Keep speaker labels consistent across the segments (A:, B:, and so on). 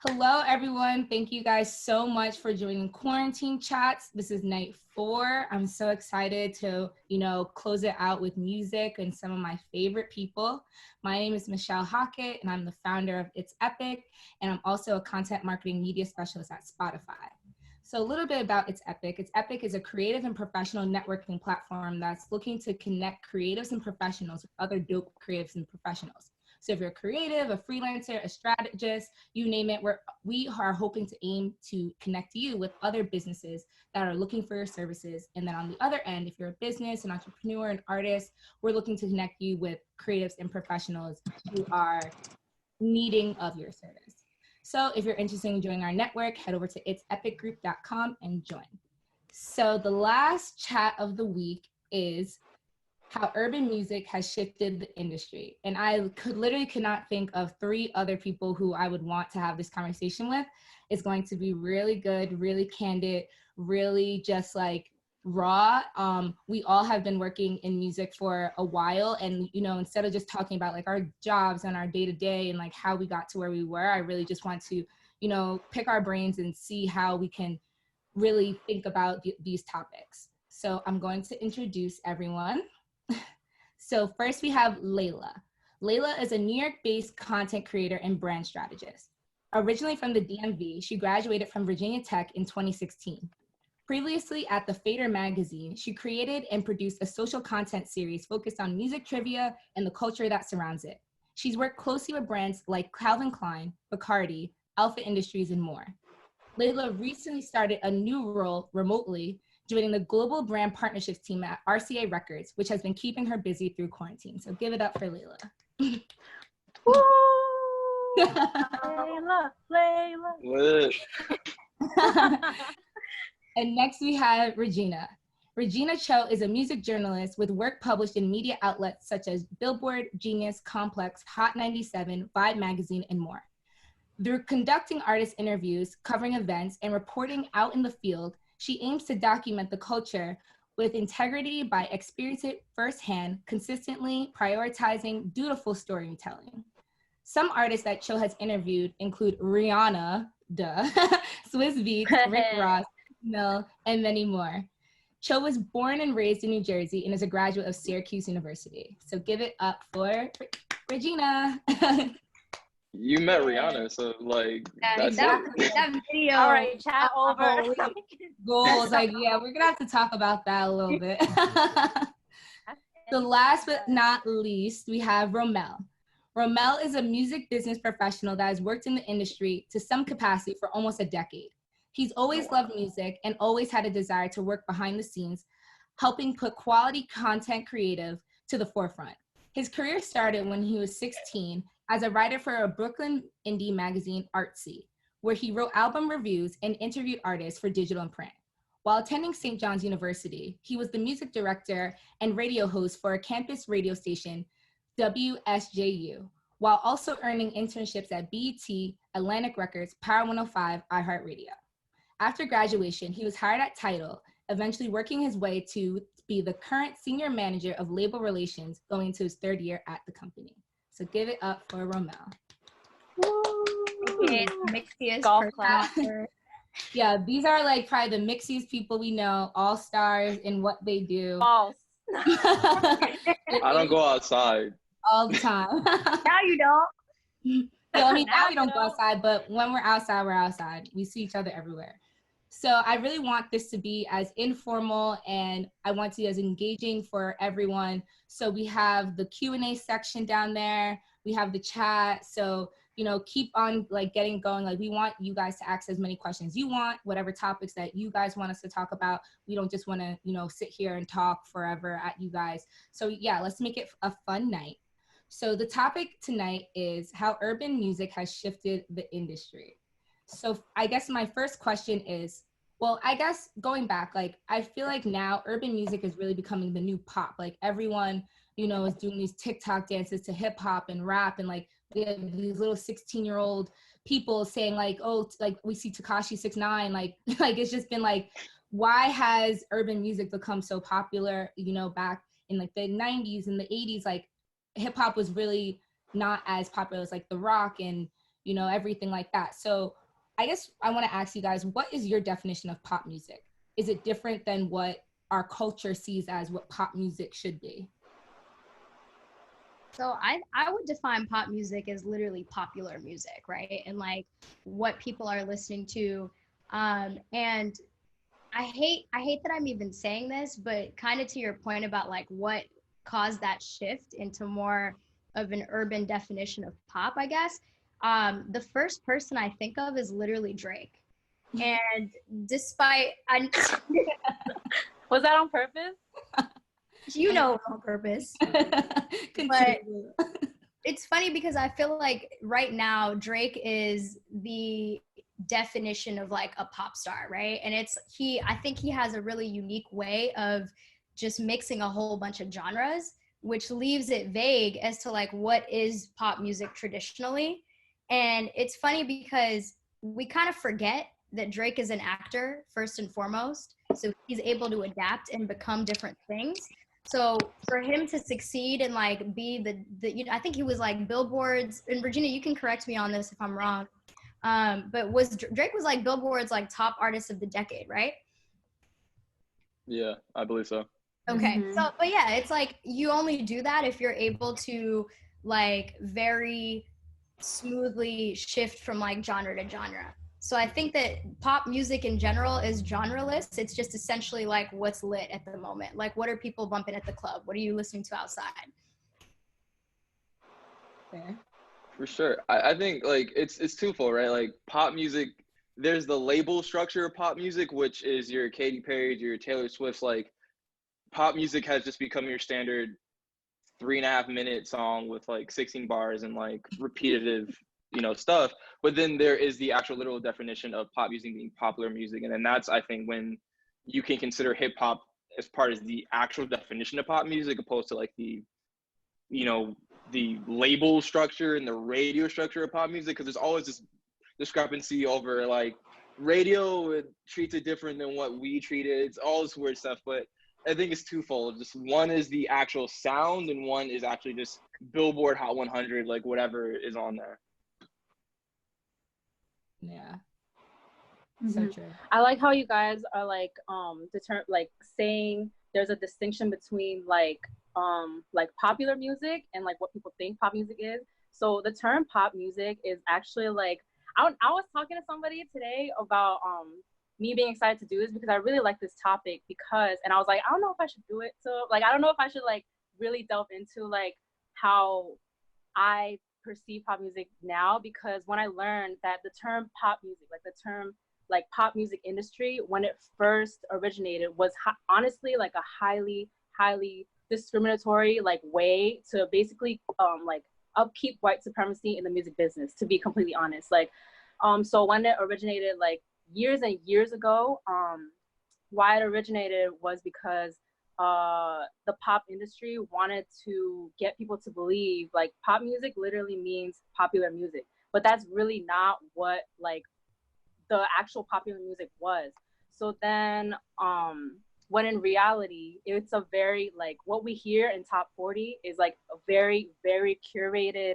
A: Hello, everyone. Thank you guys so much for joining Quarantine Chats. This is night 4. I'm so excited to, close it out with music and some of my favorite people. My name is Michelle Hockett, and I'm the founder of It's Epic, and I'm also a content marketing media specialist at Spotify. So a little bit about It's Epic. It's Epic is a creative and professional networking platform that's looking to connect creatives and professionals with other dope creatives and professionals. So if you're a creative, a freelancer, a strategist, you name it, we are hoping to aim to connect you with other businesses that are looking for your services. And then on the other end, if you're a business, an entrepreneur, an artist, we're looking to connect you with creatives and professionals who are needing of your service. So if you're interested in joining our network, head over to itsepicgroup.com and join. So the last chat of the week is how urban music has shifted the industry. And I could not think of 3 other people who I would want to have this conversation with. It's going to be really good, really candid, really just like raw. We all have been working in music for a while, and instead of just talking about like our jobs and our day-to-day and like how we got to where we were, I really just want to pick our brains and see how we can really think about these topics. So I'm going to introduce everyone. So first we have Layla. Layla is a New York-based content creator and brand strategist. Originally from the DMV, she graduated from Virginia Tech in 2016. Previously at the Fader magazine, she created and produced a social content series focused on music trivia and the culture that surrounds it. She's worked closely with brands like Calvin Klein, Bacardi, Alpha Industries, and more. Layla recently started a new role remotely, joining the global brand partnerships team at RCA Records, which has been keeping her busy through quarantine. So give it up for Layla.
B: Woo! Layla.
A: And next we have Regina. Regina Cho is a music journalist with work published in media outlets such as Billboard, Genius, Complex, Hot 97, Vibe Magazine, and more. Through conducting artist interviews, covering events, and reporting out in the field, she aims to document the culture with integrity by experiencing it firsthand, consistently prioritizing dutiful storytelling. Some artists that Cho has interviewed include Rihanna, Swiss Beats, Rick Ross, Romel, and many more. Cho was born and raised in New Jersey and is a graduate of Syracuse University. So give it up for Regina.
B: You met Rihanna, so like that's
C: exactly.
B: it.
C: That video.
D: All right, chat over.
A: Goals, like we're gonna have to talk about that a little bit. So last but not least, we have Romel. Romel is a music business professional that has worked in the industry to some capacity for almost a decade. He's always loved music and always had a desire to work behind the scenes, helping put quality content creative to the forefront. His career started when he was 16 as a writer for a Brooklyn indie magazine, Artsy, where he wrote album reviews and interviewed artists for digital and print. While attending St. John's University, he was the music director and radio host for a campus radio station, WSJU, while also earning internships at BET, Atlantic Records, Power 105, iHeartRadio. After graduation, he was hired at TIDAL, eventually working his way to be the current senior manager of label relations, going into his 3rd year at the company. So give it up for Romel.
C: Okay, mixiest
D: Golf clap.
A: Yeah, these are like probably the mixiest people we know, all stars in what they do.
D: False.
B: I don't go outside.
A: All the time.
C: Now you don't.
A: So, I mean, now we don't go outside, but when we're outside, we're outside. We see each other everywhere. So I really want this to be as informal, and I want to be as engaging for everyone. So we have the Q&A section down there. We have the chat. So, keep on like getting going. Like we want you guys to ask as many questions you want, whatever topics that you guys want us to talk about. We don't just want to, sit here and talk forever at you guys. So yeah, let's make it a fun night. So the topic tonight is how urban music has shifted the industry. So I guess my first question is, well, I guess going back, like, I feel like now urban music is really becoming the new pop. Like everyone, is doing these TikTok dances to hip hop and rap. And like, we have these little 16-year-old people saying like, oh, like we see Tekashi 6ix9ine, like it's just been like, why has urban music become so popular, back in like the 90s and the 80s, like hip hop was really not as popular as like the rock and you know, everything like that. So I guess I want to ask you guys, what is your definition of pop music? Is it different than what our culture sees as what pop music should be?
C: So I would define pop music as literally popular music, right? And like what people are listening to. And I hate that I'm even saying this, but kind of to your point about like what caused that shift into more of an urban definition of pop, I guess. The first person I think of is literally Drake. And despite I
D: Was that on purpose?
C: you know on purpose. But it's funny because I feel like right now Drake is the definition of like a pop star, right? And I think he has a really unique way of just mixing a whole bunch of genres, which leaves it vague as to like what is pop music traditionally. And it's funny because we kind of forget that Drake is an actor first and foremost. So he's able to adapt and become different things. So for him to succeed and like be the you know, I think he was like Billboard's, and Regina, you can correct me on this if I'm wrong. But Drake was like Billboard's like top artist of the decade, right?
B: Yeah, I believe so.
C: Okay. So, but yeah, it's like you only do that if you're able to like very smoothly shift from like genre to genre. So I think that pop music in general is genreless. It's just essentially like what's lit at the moment. Like what are people bumping at the club? What are you listening to outside?
A: Fair.
B: For sure. I think like it's twofold, right? Like pop music, there's the label structure of pop music, which is your Katy Perry's, your Taylor Swift's. Like pop music has just become your standard 3.5 minute song with like 16 bars and like repetitive, stuff. But then there is the actual literal definition of pop music being popular music. And then that's, I think, when you can consider hip hop as part of the actual definition of pop music, opposed to like the label structure and the radio structure of pop music, because there's always this discrepancy over like radio treats it different than what we treat it. It's all this weird stuff, but I think it's twofold. Just one is the actual sound, and one is actually just Billboard Hot 100, like whatever is on there.
A: Yeah. So true.
D: I like how you guys are like saying there's a distinction between like popular music and like what people think pop music is. So the term pop music is actually like I was talking to somebody today about me being excited to do this because I really like this topic and I was like, I don't know if I should do it. So like, I don't know if I should like really delve into like how I perceive pop music now, because when I learned that the term pop music, like the term like pop music industry, when it first originated was honestly like a highly discriminatory like way to basically like upkeep white supremacy in the music business, to be completely honest. Like so when it originated like years and years ago, why it originated was because the pop industry wanted to get people to believe like pop music literally means popular music, but that's really not what like the actual popular music was. So then when in reality it's a very like what we hear in top 40 is like a very curated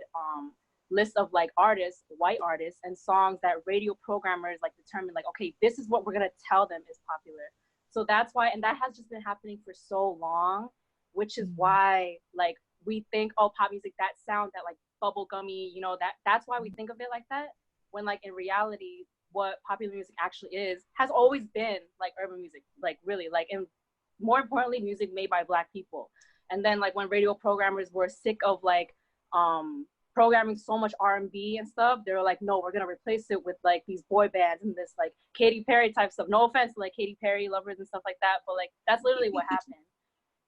D: list of like artists, white artists, and songs that radio programmers like determine like, okay, this is what we're gonna tell them is popular. So that's why, and that has just been happening for so long, which is why like we think, oh, pop music, that sound, that like bubblegummy, that's why we think of it like that, when like in reality what popular music actually is has always been like urban music, like really like, and more importantly music made by Black people. And then like when radio programmers were sick of like programming so much R&B and stuff, they were like, no, we're gonna replace it with like these boy bands and this like Katy Perry type stuff. No offense to like Katy Perry lovers and stuff like that, but like that's literally what happened.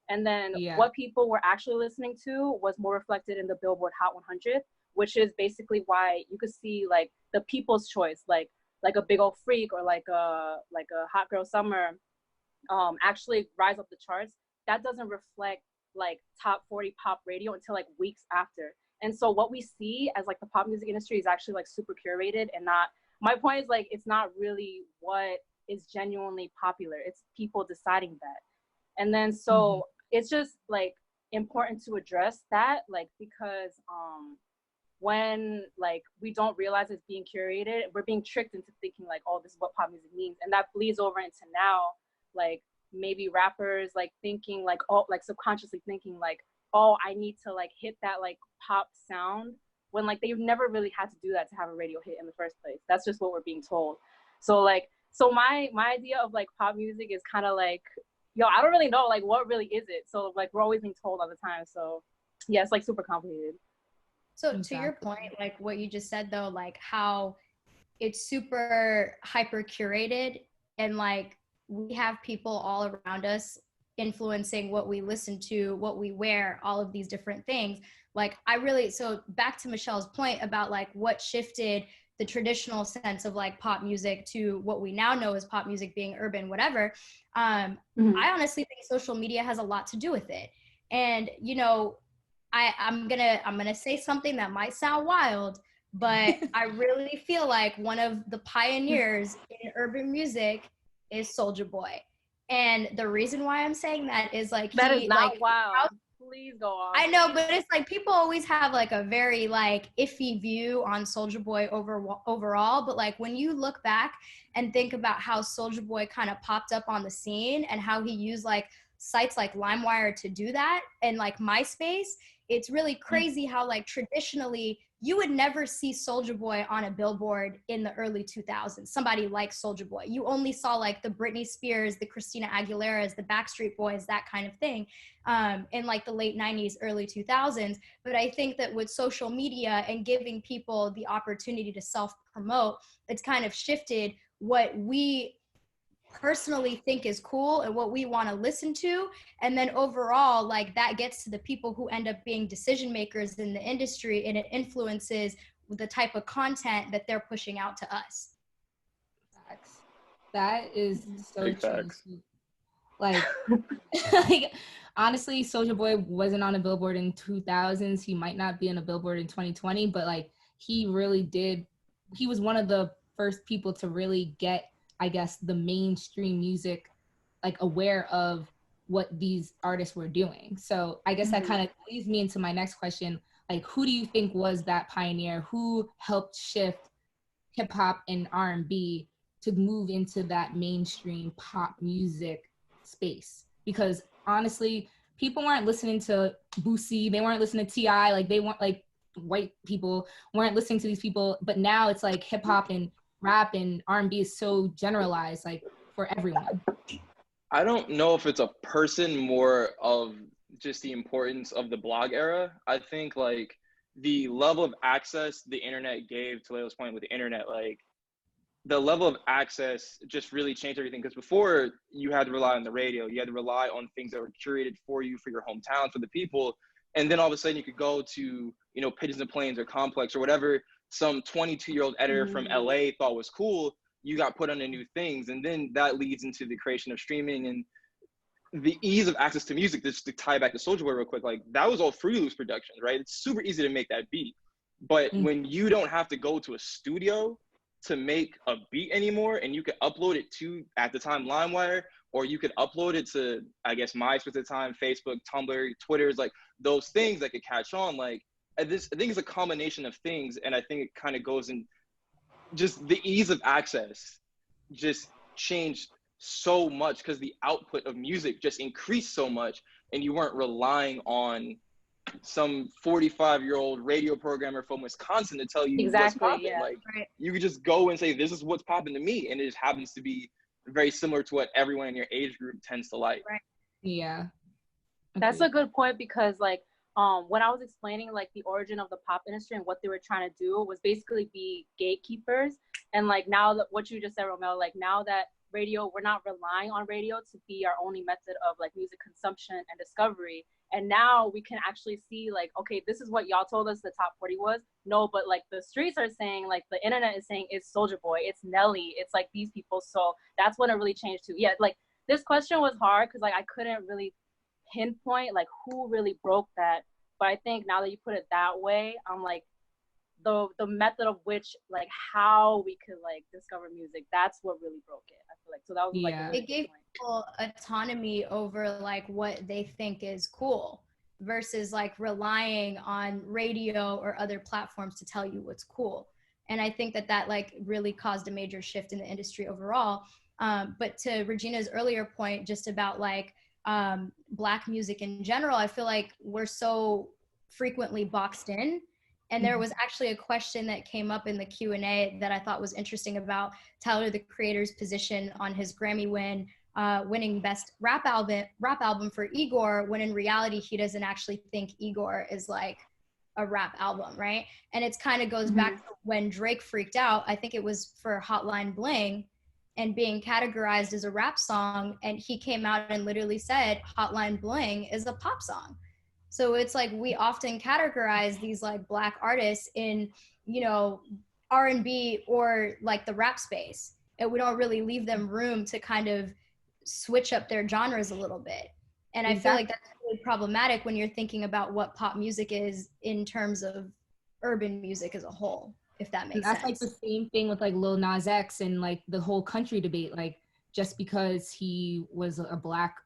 D: And then what people were actually listening to was more reflected in the Billboard Hot 100, which is basically why you could see like the people's choice, like a Big Ol' Freak or like a Hot Girl Summer actually rise up the charts. That doesn't reflect like top 40 pop radio until like weeks after. And so what we see as like the pop music industry is actually like super curated, and not, my point is like, it's not really what is genuinely popular. It's people deciding that. And then so it's just like important to address that, like, because when like we don't realize it's being curated, we're being tricked into thinking like, oh, this is what pop music means, and that bleeds over into now, like maybe rappers like thinking like, oh, like subconsciously thinking like, oh, I need to like hit that like pop sound, when like they've never really had to do that to have a radio hit in the first place. That's just what we're being told. So like, so my idea of like pop music is kind of like, yo, I don't really know like what really is it. So like we're always being told all the time. So yeah, it's like super complicated.
C: So to your point, like what you just said though, like how it's super hyper curated, and like we have people all around us influencing what we listen to, what we wear, all of these different things. Like so back to Michelle's point about like what shifted the traditional sense of like pop music to what we now know as pop music being urban, whatever. I honestly think social media has a lot to do with it. And, you know, I'm gonna say something that might sound wild, but I really feel like one of the pioneers in urban music is Soulja Boy. And the reason why I'm saying that is like
D: that is not wild. Please go on.
C: I know, but it's like people always have like a very like iffy view on Soulja Boy overall. But like when you look back and think about how Soulja Boy kind of popped up on the scene and how he used like sites like LimeWire to do that, and like MySpace, it's really crazy how like traditionally you would never see Soulja Boy on a billboard in the early 2000s. Somebody like Soulja Boy. You only saw like the Britney Spears, the Christina Aguileras, the Backstreet Boys, that kind of thing, in like the late 90s, early 2000s. But I think that with social media and giving people the opportunity to self-promote, it's kind of shifted what we personally think is cool and what we want to listen to. And then overall, like that gets to the people who end up being decision makers in the industry, and it influences the type of content that they're pushing out to us.
A: Facts. That is so
B: Big
A: true.
B: facts.
A: Like, like honestly, Soulja Boy wasn't on a billboard in 2000s. He might not be on a billboard in 2020, but like he really did. He was one of the first people to really get, I guess, the mainstream music like aware of what these artists were doing. So I guess that kind of leads me into my next question. Like, who do you think was that pioneer? Who helped shift hip hop and R&B to move into that mainstream pop music space? Because honestly, people weren't listening to Boosie, they weren't listening to T.I., like they weren't, like white people weren't listening to these people, but now it's like hip hop and rap and R&B is so generalized, like for everyone.
B: I don't know if it's a person, more of just the importance of the blog era. I think like the level of access the internet gave, to Layla's point with the internet, like the level of access just really changed everything. Because before you had to rely on the radio, you had to rely on things that were curated for you, for your hometown, for the people. And then all of a sudden you could go to, you know, Pigeons and Plains or Complex or whatever some 22-year-old editor from LA thought was cool. You got put on to new things. And then that leads into the creation of streaming and the ease of access to music. Just to tie back to Soulja Boy real quick, like that was all Fruity Loops Productions, right? It's super easy to make that beat. But when you don't have to go to a studio to make a beat anymore, and you could upload it to, at the time, LimeWire, or you could upload it to, I guess, MySpace at the time, Facebook, Tumblr, Twitter's, like those things that could catch on. Like, I think it's a combination of things, and I think it kind of goes in just the ease of access just changed so much because the output of music just increased so much, and you weren't relying on some 45-year-old radio programmer from Wisconsin to tell you what's popping.
D: Yeah.
B: Like you could just go and say, this is what's popping to me, and it just happens to be very similar to what everyone in your age group tends to like.
C: Right.
A: Yeah.
D: That's a good point, because like when I was explaining like the origin of the pop industry and what they were trying to do was basically be gatekeepers. And like now that what you just said, Romel, like now that radio, we're not relying on radio to be our only method of like music consumption and discovery. And now we can actually see like, okay, this is what y'all told us the top 40 was. No, but like the streets are saying, like the internet is saying it's Soulja Boy, it's Nelly, it's like these people. So that's when it really changed too. Yeah, like this question was hard because like I couldn't really pinpoint like who really broke that. But I think now that you put it that way, I'm like the method of which like how we could like discover music, that's what really broke it. I feel like so that was like
C: it gave people autonomy over like what they think is cool. versus like relying on radio or other platforms to tell you what's cool. And I think that like really caused a major shift in the industry overall. But to Regina's earlier point, just about like Black music in general, I feel like we're so frequently boxed in. And there was actually a question that came up in the Q&A that I thought was interesting about Tyler, the Creator's position on his Grammy winning best rap album for Igor, when in reality, he doesn't actually think Igor is like a rap album, right? And it's kind of goes back to when Drake freaked out. I think it was for Hotline Bling and being categorized as a rap song. And he came out and literally said Hotline Bling is a pop song. So it's like we often categorize these like Black artists in, you know, R&B or like the rap space. And we don't really leave them room to kind of switch up their genres a little bit. And I feel like that's really problematic when you're thinking about what pop music is in terms of urban music as a whole, if that makes sense.
A: That's like the same thing with like Lil Nas X and like the whole country debate. Like just because he was a Black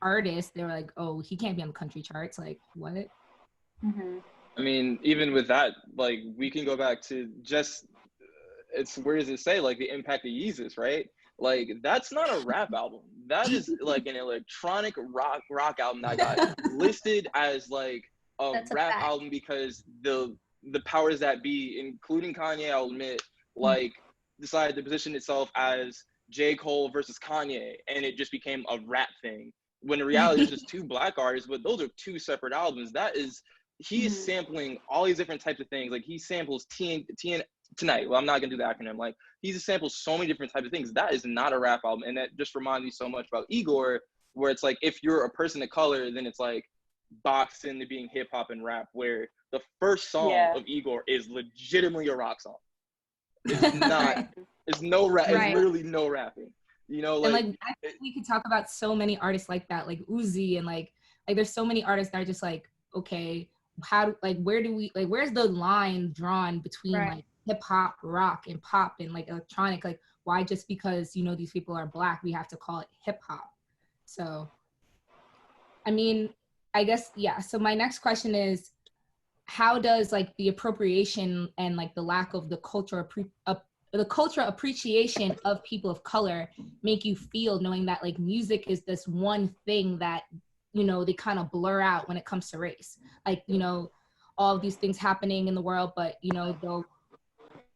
A: artist, they were like, oh, he can't be on the country charts. Like, what?
B: I mean, even with that, like, we can go back to just, it's, where does it say, like, the impact of Yeezus, right? Like, that's not a rap album. That is like an electronic rock album that got listed as like a rap album because the powers that be, including Kanye, I'll admit, like, decided to position itself as J. Cole versus Kanye, and it just became a rap thing. When in reality, it's just two Black artists, but those are two separate albums. That is, he is sampling all these different types of things. Like, he samples Tonight. Well, I'm not gonna do the acronym. Like, he's sampled so many different types of things. That is not a rap album, and that just reminds me so much about Igor, where it's like, if you're a person of color, then it's like boxed into being hip hop and rap. Where the first song of Igor is legitimately a rock song. It's not. It's no rap. It's literally no rapping. You know, like,
A: and like I think we could talk about so many artists like that, like Uzi, and like there's so many artists that are just like, okay, where's the line drawn between like hip hop, rock, and pop, and like electronic? Like, why just because, you know, these people are Black, we have to call it hip hop? So, I mean, I guess, yeah. So my next question is, how does like the appropriation and like the lack of the cultural appreciation of people of color make you feel, knowing that like music is this one thing that, you know, they kind of blur out when it comes to race? Like, you know, all of these things happening in the world, but, you know, they'll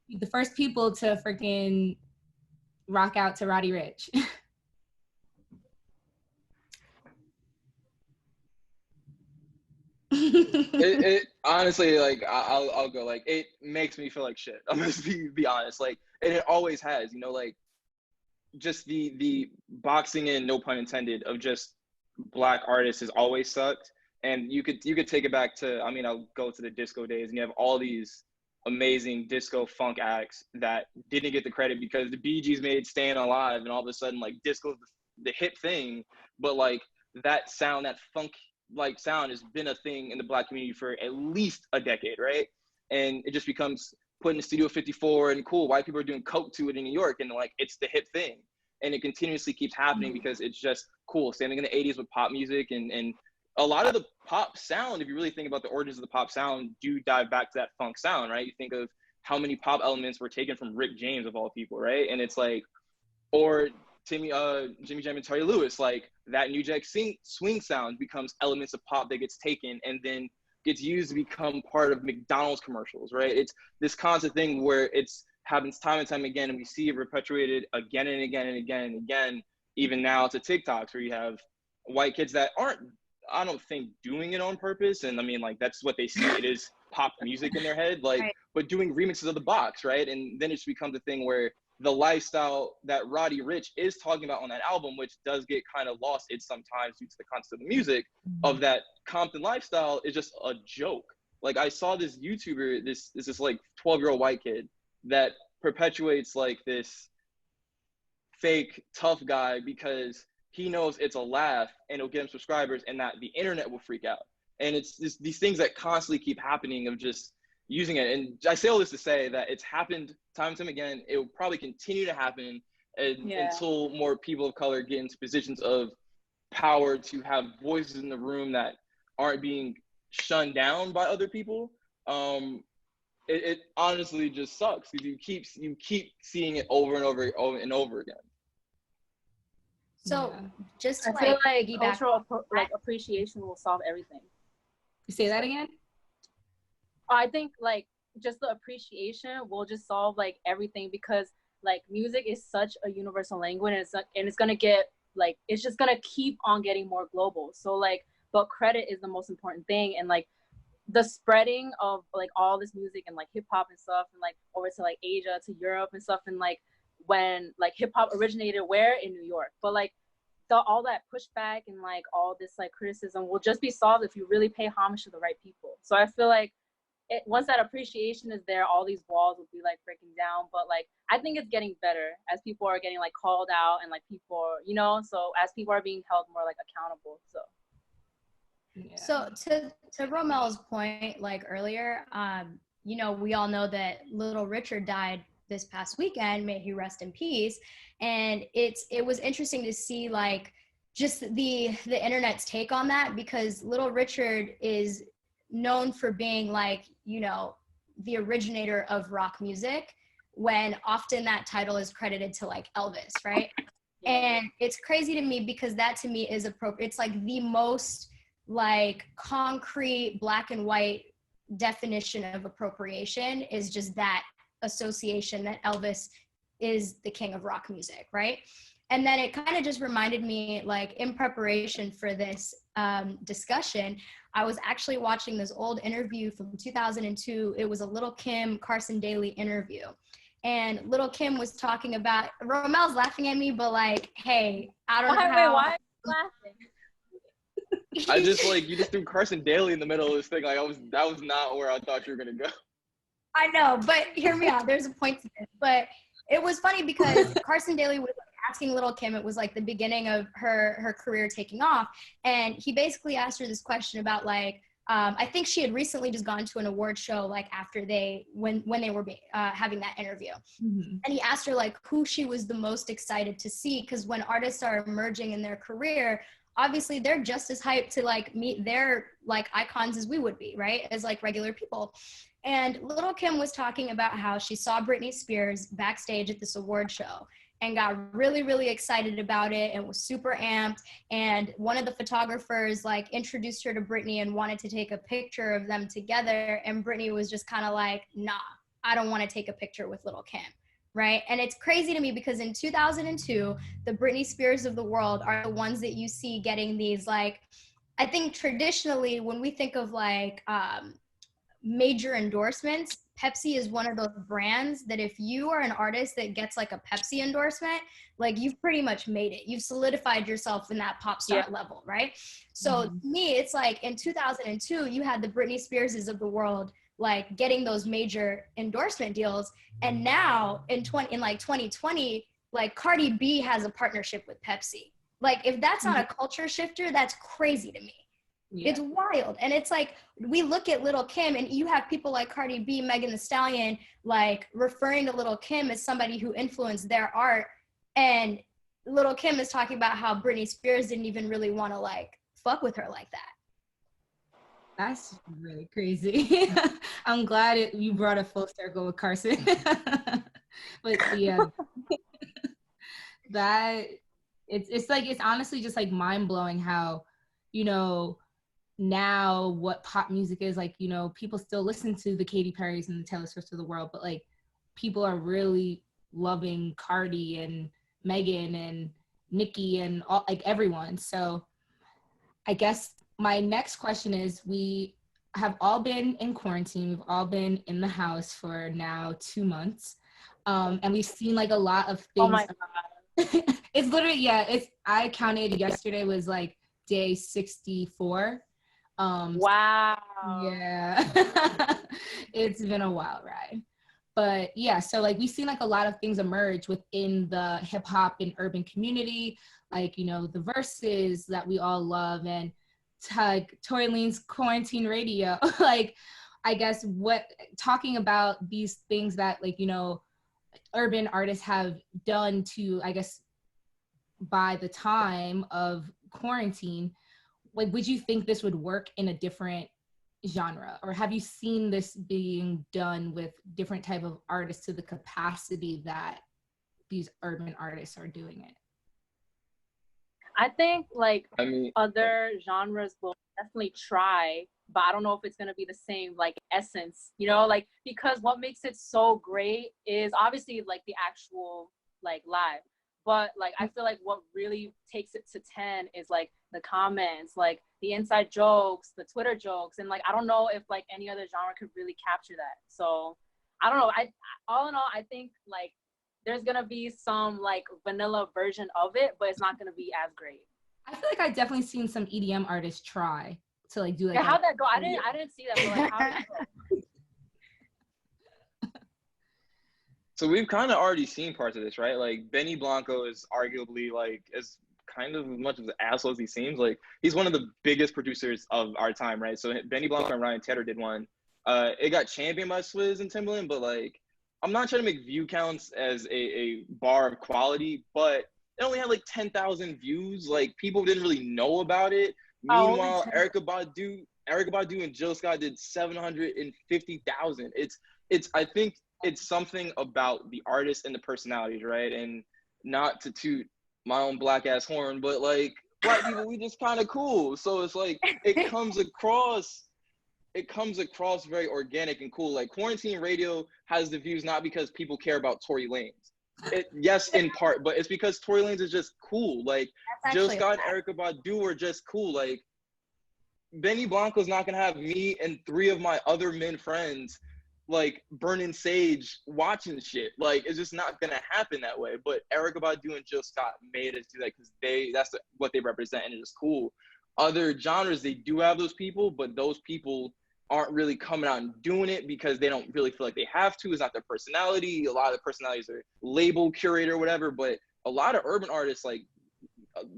A: be the first people to freaking rock out to Roddy Ricch.
B: it honestly, like, I'll go, like, it makes me feel like shit. I'm gonna be honest, like, and it always has, you know, like, just the boxing in, no pun intended, of just Black artists has always sucked. And you could take it back to, I mean, I'll go to the disco days, and you have all these amazing disco funk acts that didn't get the credit because the Bee Gees made Staying Alive, and all of a sudden, like, disco's the hip thing, but like that sound, that funk like sound, has been a thing in the Black community for at least a decade, right? And it just becomes put in the Studio 54, and cool, white people are doing coke to it in New York, and like, it's the hip thing, and it continuously keeps happening because it's just cool. Same thing in the 80s with pop music, and a lot of the pop sound, if you really think about the origins of the pop sound, do dive back to that funk sound, right? You think of how many pop elements were taken from Rick James, of all people, right? And it's like, or Jimmy Jam and Terry Lewis, like, that New Jack swing sound becomes elements of pop that gets taken and then gets used to become part of McDonald's commercials, right? It's this constant thing where it's happens time and time again, and we see it perpetuated again and again and again and again. Even now to TikToks, where you have white kids that aren't, I don't think, doing it on purpose, and I mean, like, that's what they see it is pop music in their head, like, but doing remixes of the box, right? And then it's become the thing where the lifestyle that Roddy Ricch is talking about on that album, which does get kind of lost in sometimes due to the concept of the music, of that Compton lifestyle, is just a joke. Like, I saw this YouTuber, this like 12-year-old white kid that perpetuates like this fake tough guy because he knows it's a laugh and it'll get him subscribers, and that the internet will freak out. And it's these things that constantly keep happening of just using it. And I say all this to say that it's happened time and time again. It will probably continue to happen until more people of color get into positions of power to have voices in the room that aren't being shunned down by other people, it honestly just sucks because you keep seeing it over and over again.
C: So just to
D: I feel like
C: piggyback,
D: cultural appreciation will solve everything.
A: Say that again?
D: I think like just the appreciation will just solve like everything, because like music is such a universal language, and it's gonna get like, it's just gonna keep on getting more global. So like, but credit is the most important thing, and like the spreading of like all this music and like hip hop and stuff, and like over to like Asia, to Europe and stuff, and like when like hip hop originated where? In New York. But like all that pushback and like all this like criticism will just be solved if you really pay homage to the right people. So I feel like once that appreciation is there, all these walls will be like breaking down. But like I think it's getting better as people are getting like called out, and like people are, you know, so as people are being held more like accountable. So
A: yeah.
C: So to Romel's point, like earlier, you know, we all know that little Richard died this past weekend. May he rest in peace. And it was interesting to see like just the internet's take on that, because little Richard is known for being like, you know, the originator of rock music, when often that title is credited to like Elvis, right?
D: yeah.
C: And it's crazy to me because that to me is appropriate. It's like the most like concrete black and white definition of appropriation is just that association that Elvis is the king of rock music, right? And then it kind of just reminded me, like in preparation for this discussion, I was actually watching this old interview from 2002. It was a Lil' Kim, Carson Daly interview. And Lil' Kim was talking about, Romel's laughing at me, but like, hey, I don't know how.
D: Why are you laughing?
B: I just like, you just threw Carson Daly in the middle of this thing. Like that was not where I thought you were gonna go.
C: I know, but hear me out. There's a point to this. But it was funny because Carson Daly was asking Lil' Kim, it was like the beginning of her career taking off. And he basically asked her this question about like, I think she had recently just gone to an award show like after when they were having that interview.
A: Mm-hmm.
C: And he asked her like who she was the most excited to see, because when artists are emerging in their career, obviously they're just as hyped to like meet their like icons as we would be, right? As like regular people. And Lil' Kim was talking about how she saw Britney Spears backstage at this award show and got really, really excited about it and was super amped. And one of the photographers like introduced her to Britney and wanted to take a picture of them together. And Britney was just kind of like, nah, I don't want to take a picture with Lil' Kim. Right. And it's crazy to me because in 2002, the Britney Spears of the world are the ones that you see getting these, like, I think traditionally when we think of like major endorsements, Pepsi is one of those brands that if you are an artist that gets like a Pepsi endorsement, like you've pretty much made it. You've solidified yourself in that pop star level. Right. So to me, it's like in 2002, you had the Britney Spearses of the world like getting those major endorsement deals. And now in 2020, like Cardi B has a partnership with Pepsi. Like if that's not a culture shifter, that's crazy to me. Yeah. It's wild. And it's like, we look at Lil' Kim and you have people like Cardi B, Megan Thee Stallion, like referring to Lil' Kim as somebody who influenced their art. And Lil' Kim is talking about how Britney Spears didn't even really want to like fuck with her like that.
A: That's really crazy. I'm glad you brought a full circle with Carson. But yeah, that it's honestly just like mind blowing how, you know, now what pop music is like, you know, people still listen to the Katy Perrys and the Taylor Swifts of the world, but like people are really loving Cardi and Megan and Nicki and all, like everyone. So I guess my next question is, we have all been in quarantine. We've all been in the house for now 2 months. And we've seen like a lot of things.
D: Oh my God.
A: It's literally, I counted yesterday was like day 64.
D: Wow.
A: Yeah. It's been a wild ride. But yeah, so like we've seen like a lot of things emerge within the hip hop and urban community, like, you know, the verses that we all love, and Tory Lanez's quarantine radio. Like, I guess talking about these things that like, you know, urban artists have done to, I guess, by the time of quarantine, like, would you think this would work in a different genre, or have you seen this being done with different type of artists to the capacity that these urban artists are doing it?
D: I think like
B: I mean,
D: other genres will definitely try, but I don't know if it's gonna be the same like essence, you know, like because what makes it so great is obviously like the actual like live, but like I feel like what really takes it to 10 is like the comments, like the inside jokes, the Twitter jokes, and like I don't know if like any other genre could really capture that. So I don't know. I all in all, I think like there's gonna be some like vanilla version of it, but it's not gonna be as great.
A: I feel like I've definitely seen some EDM artists try to like do like
D: Yeah, how'd that go? I didn't see that, but like how did it go?
B: so we've kind of already seen parts of this, right? Like Benny Blanco is arguably like as kind of much of an asshole as he seems. Like he's one of the biggest producers of our time, right? So Benny Blanco and Ryan Tedder did one. It got championed by Swizz and Timbaland, but like I'm not trying to make view counts as a bar of quality, but it only had like 10,000 views. Like people didn't really know about it. Meanwhile, Erykah Badu and Jill Scott did 750,000. I think it's something about the artist and the personalities, right? And not to toot my own black ass horn, but like black people, we just kind of cool. So it's like it comes across very organic and cool. Like quarantine radio has the views not because people care about Tory Lanez. Yes, in part, but it's because Tory Lanez is just cool. Like Jill Scott and Erykah Badu are just cool. Like Benny Blanco's not gonna have me and 3 of my other men friends like burning sage watching shit. Like it's just not gonna happen that way. But Erykah Badu and Jill Scott made us do that because that's what they represent, and it's cool. Other genres, they do have those people, but those people aren't really coming out and doing it because they don't really feel like they have to. It's not their personality. A lot of the personalities are label curator or whatever, but a lot of urban artists, like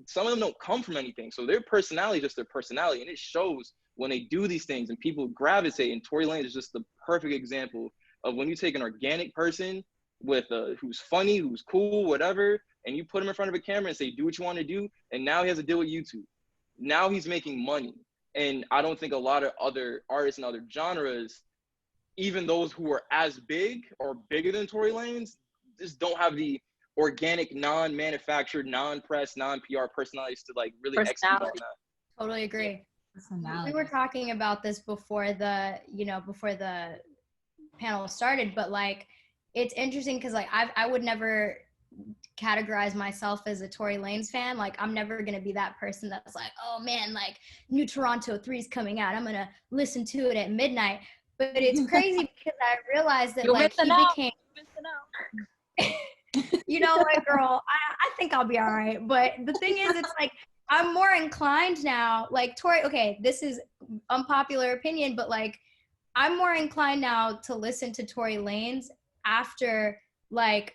B: some of them don't come from anything. So their personality is just their personality, and it shows when they do these things and people gravitate. And Tory Lanez is just the perfect example of when you take an organic person with who's funny, who's cool, whatever, and you put him in front of a camera and say, do what you want to do. And now he has to deal with YouTube. Now he's making money. And I don't think a lot of other artists and other genres, even those who are as big or bigger than Tory Lanez, just don't have the organic, non-manufactured, non-press, non-PR personalities to like really execute on that.
C: Totally agree. We were talking about this before the panel started, but like it's interesting because like I would never categorize myself as a Tory Lanez fan. Like I'm never gonna be that person that's like, oh man, like New Toronto 3's coming out, I'm gonna listen to it at midnight. But it's crazy because I realized that like he became you know what, girl, I think I'll be all right. But the thing is, it's like I'm more inclined now, like Tory, okay, this is unpopular opinion, but like I'm more inclined now to listen to Tory Lanez after like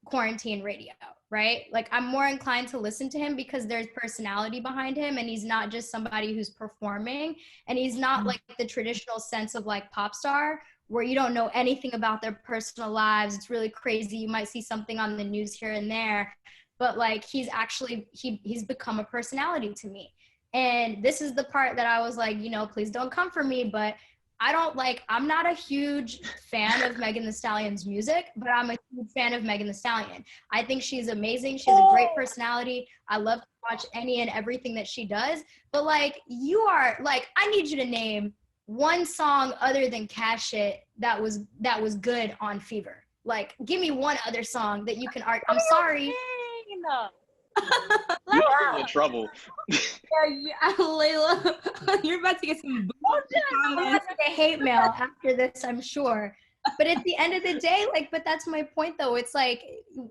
C: quarantine radio, right? Like I'm more inclined to listen to him because there's personality behind him, and he's not just somebody who's performing, and he's not like the traditional sense of like pop star where you don't know anything about their personal lives. It's really crazy. You might see something on the news here and there, but like he's actually he's become a personality to me. And this is the part that I was like, you know, please don't come for me, but I'm not a huge fan of Megan Thee Stallion's music, but I'm a huge fan of Megan Thee Stallion. I think she's amazing. She has a great personality. I love to watch any and everything that she does. But like, you are like, I need you to name one song other than Cash It that was good on Fever. Like, give me one other song that you can argue. I'm sorry.
B: You're in trouble.
A: Yeah, Layla, you're about to get some
C: I'm about to get hate mail after this, I'm sure. But at the end of the day, like, but that's my point though. It's like,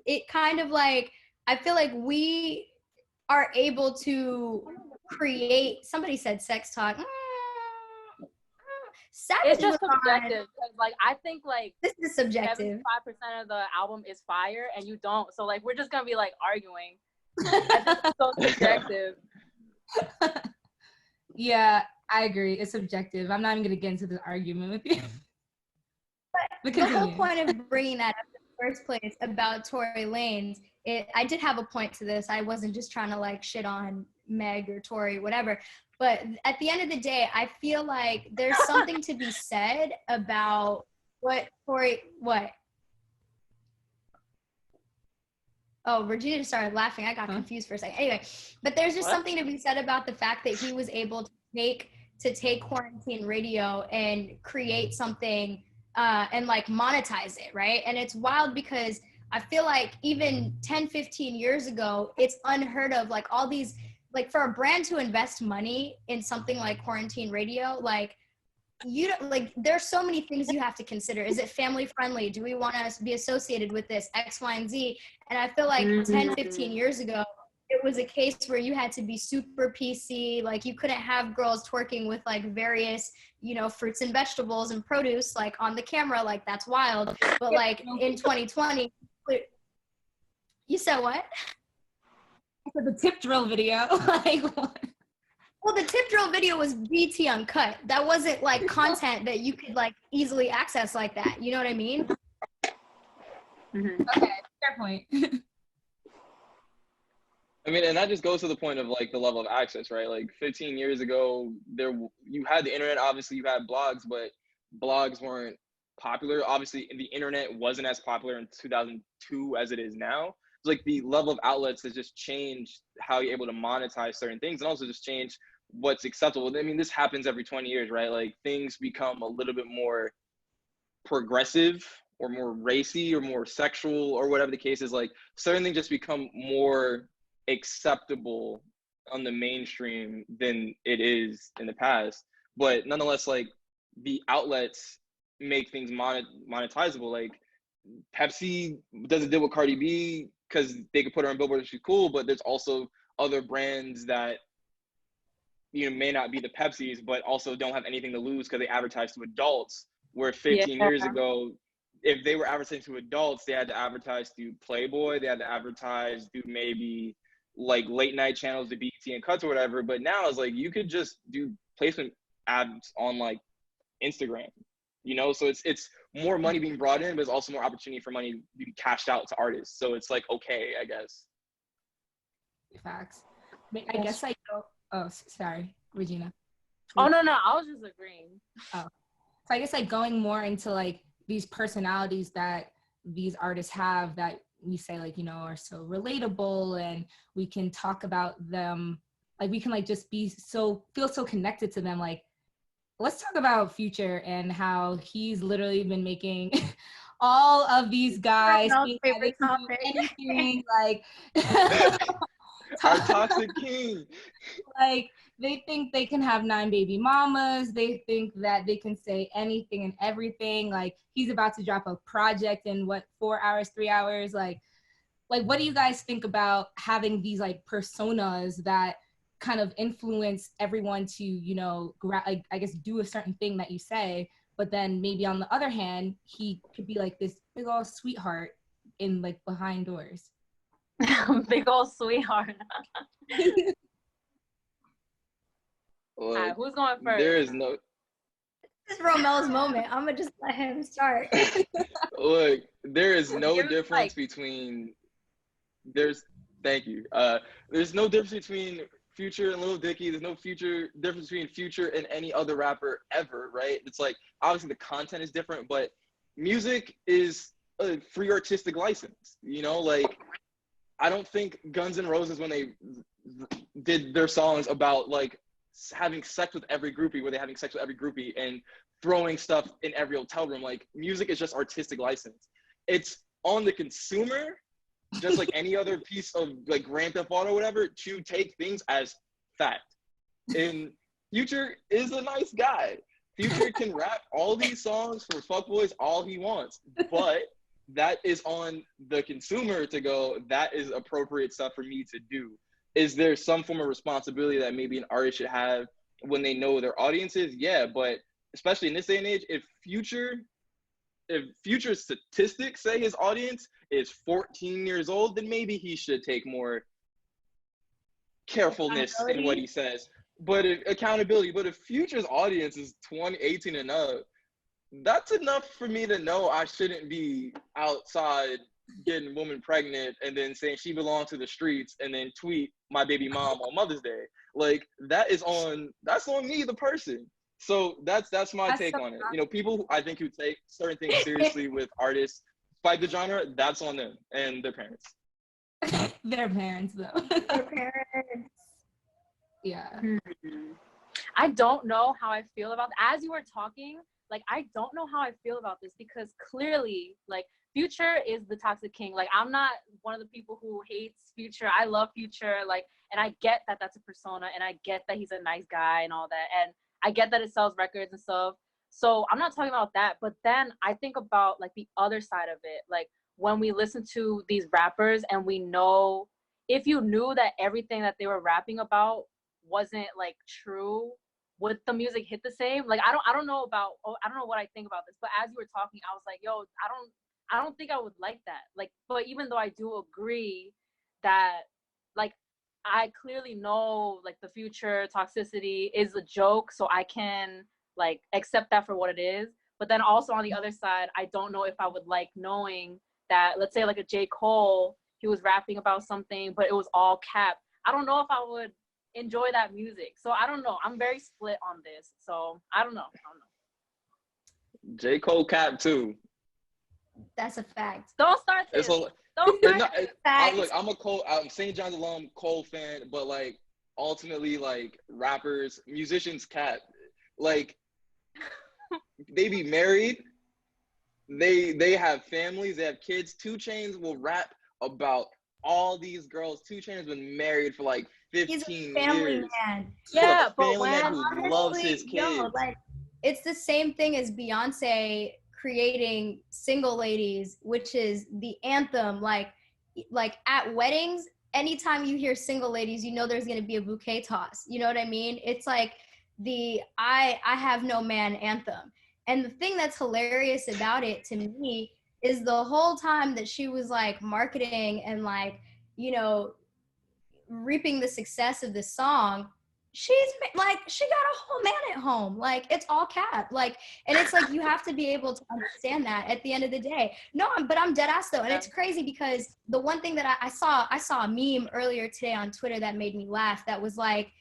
C: it kind of like, I feel like we are able to create, somebody said sex talk.
D: It's just subjective. Like, I think like
C: this is subjective.
D: 75% of the album is fire and you don't. So like, we're just going to be like arguing. I think it's so subjective.
A: Yeah, I agree. It's subjective. I'm not even going to get into this argument with you.
C: But the whole point of bringing that up in the first place about Tory Lanez, I did have a point to this. I wasn't just trying to like shit on Meg or Tori, whatever. But at the end of the day, I feel like there's something to be said about what. Oh, Regina started laughing. I got confused for a second. Anyway, but there's just something to be said about the fact that he was able to take quarantine radio and create something and like monetize it, right? And it's wild because I feel like even 10, 15 years ago, it's unheard of, like all these, like for a brand to invest money in something like quarantine radio, like you don't, like there's so many things you have to consider. Is it family friendly? Do we want to be associated with this X, Y, and Z? And I feel like 10, 15 years ago, it was a case where you had to be super PC. Like you couldn't have girls twerking with like various, you know, fruits and vegetables and produce like on the camera. Like that's wild. But like in 2020, you said what?
A: I said the tip drill video. Like what?
C: Well, the tip drill video was BT uncut. That wasn't like content that you could like easily access like that. You know what I mean?
A: Okay, fair point.
B: I mean, and that just goes to the point of like the level of access, right? Like 15 years ago, you had the internet, obviously you had blogs, but blogs weren't popular. Obviously, the internet wasn't as popular in 2002 as it is now. It's like the level of outlets has just changed how you're able to monetize certain things, and also just changed what's acceptable. I mean, this happens every 20 years, right? Like things become a little bit more progressive or more racy or more sexual or whatever the case is. Like certain things just become more acceptable on the mainstream than it is in the past. But nonetheless, like the outlets make things monetizable. Like Pepsi does a deal with Cardi B because they could put her on Billboard and she's cool, but there's also other brands that, you know, may not be the Pepsis, but also don't have anything to lose because they advertise to adults, where 15 years ago, if they were advertising to adults, they had to advertise through Playboy, they had to advertise through maybe like late night channels to BT and Cuts or whatever. But now it's like you could just do placement ads on like Instagram, you know? So it's more money being brought in, but it's also more opportunity for money being cashed out to artists. So it's like, okay, I guess.
A: Facts. I guess I don't. Oh, sorry, Regina.
D: Oh, no, I was just agreeing.
A: Oh, so I guess like going more into like these personalities that these artists have that we say like, you know, are so relatable, and we can talk about them. Like we can like just feel so connected to them. Like, let's talk about Future and how he's literally been making all of these guys think that they can do anything, like
B: our toxic king.
A: Like they think they can have 9 baby mamas. They think that they can say anything and everything. Like he's about to drop a project in 4 hours, 3 hours. Like what do you guys think about having these like personas that kind of influence everyone to, you know, I guess do a certain thing that you say, but then maybe on the other hand, he could be like this big old sweetheart in like behind doors.
D: Big old sweetheart.
B: Look,
D: right, who's going first?
B: There is no.
C: This is Romel's moment. I'm gonna just let him start.
B: Look, there is no difference between. Thank you. There's no difference between Future and Lil Dicky. There's no difference between Future and any other rapper ever, right? It's like obviously the content is different, but music is a free artistic license. You know, like I don't think Guns N' Roses, when they did their songs about like having sex with every groupie, were they having sex with every groupie and throwing stuff in every hotel room? Like music is just artistic license. It's on the consumer, just like any other piece of like Grand Theft Auto or whatever, to take things as fact. And Future is a nice guy. Future can rap all these songs for fuckboys all he wants, but that is on the consumer to go, that is appropriate stuff for me to do. Is there some form of responsibility that maybe an artist should have when they know their audience is? Yeah, but especially in this day and age, if Future's statistics say his audience is 14 years old, then maybe he should take more carefulness in what he says. But accountability. But if Future's audience is 18 and up, that's enough for me to know I shouldn't be outside getting woman pregnant and then saying she belongs to the streets and then tweet my baby mom on Mother's Day. Like that's on me, the person. So that's my take on it. You know, people who I think who take certain things seriously with artists, despite the genre, that's on them and their parents.
A: Their parents, though.
C: Their parents.
A: Yeah.
D: I don't know how I feel about as you were talking. Like, I don't know how I feel about this because clearly, like, Future is the toxic king. Like, I'm not one of the people who hates Future. I love Future. Like, and I get that that's a persona, and I get that he's a nice guy and all that, and I get that it sells records and stuff. So I'm not talking about that. But then I think about like the other side of it. Like when we listen to these rappers and we know, if you knew that everything that they were rapping about wasn't like true, would the music hit the same? Like I don't know what I think about this, but as you were talking, I was like, yo, I don't think I would like that. Like, but even though I do agree that like I clearly know like the Future toxicity is a joke, so I can like accept that for what it is. But then also on the other side, I don't know if I would like knowing that, let's say like a J. Cole, he was rapping about something, but it was all cap. I don't know if I would enjoy that music. So I don't know. I'm very split on this. So I don't know.
B: J. Cole cap too.
C: That's a fact.
D: Don't start this. Look,
B: I'm St. John's alum, Cole fan, but like ultimately like rappers, musicians cap. Like they be married, they have families, they have kids. 2 Chainz will rap about all these girls. 2 Chainz has been married for like 15
C: He's a family
B: years.
C: man.
D: Yeah,
B: but man who loves his kids.
C: No, like it's the same thing as Beyonce creating Single Ladies, which is the anthem. Like at weddings, anytime you hear Single Ladies, you know there's gonna be a bouquet toss. You know what I mean? It's like the I have no man anthem. And the thing that's hilarious about it to me is the whole time that she was like marketing and like, you know, reaping the success of this song, she's like, she got a whole man at home. Like it's all cap. Like, and it's like, you have to be able to understand that at the end of the day. No, but I'm dead ass though. And it's crazy because the one thing that I saw a meme earlier today on Twitter that made me laugh. That was like,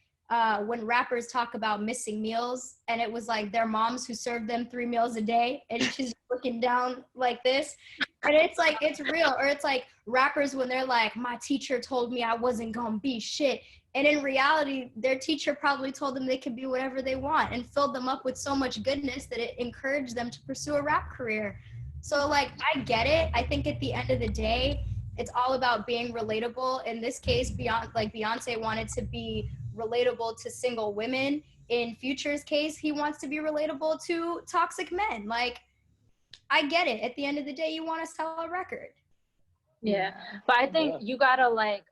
C: when rappers talk about missing meals, and it was like their moms who served them 3 meals a day, and she's looking down like this, and it's like, it's real. Or it's like rappers when they're like, my teacher told me I wasn't gonna be shit, and in reality their teacher probably told them they could be whatever they want and filled them up with so much goodness that it encouraged them to pursue a rap career. So like, I get it. I think at the end of the day, it's all about being relatable. In this case, Beyonce wanted to be relatable to single women. In Future's case, he wants to be relatable to toxic men. Like, I get it. At the end of the day, you want to sell a record.
D: Yeah, but I think you gotta like,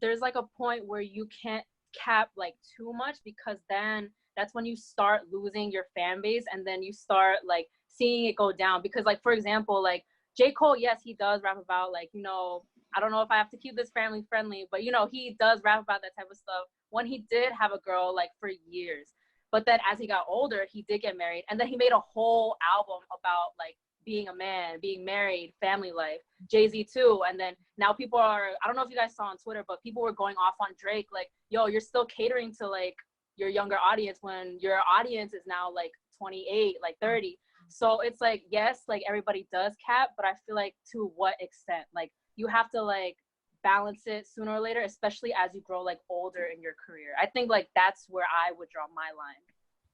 D: there's like a point where you can't cap like too much, because then that's when you start losing your fan base, and then you start like seeing it go down. Because like, for example, like J. Cole, yes, he does rap about like, you know, I don't know if I have to keep this family friendly, but you know, he does rap about that type of stuff when he did have a girl like for years. But then as he got older, he did get married, and then he made a whole album about like being a man, being married, family life. Jay-Z too. And then now people are, I don't know if you guys saw on Twitter, but people were going off on Drake like, yo, you're still catering to like your younger audience when your audience is now like 28, like 30. So it's like, yes, like everybody does cap, but I feel like to what extent? Like you have to like balance it sooner or later, especially as you grow like older in your career. I think like that's where I would draw my line.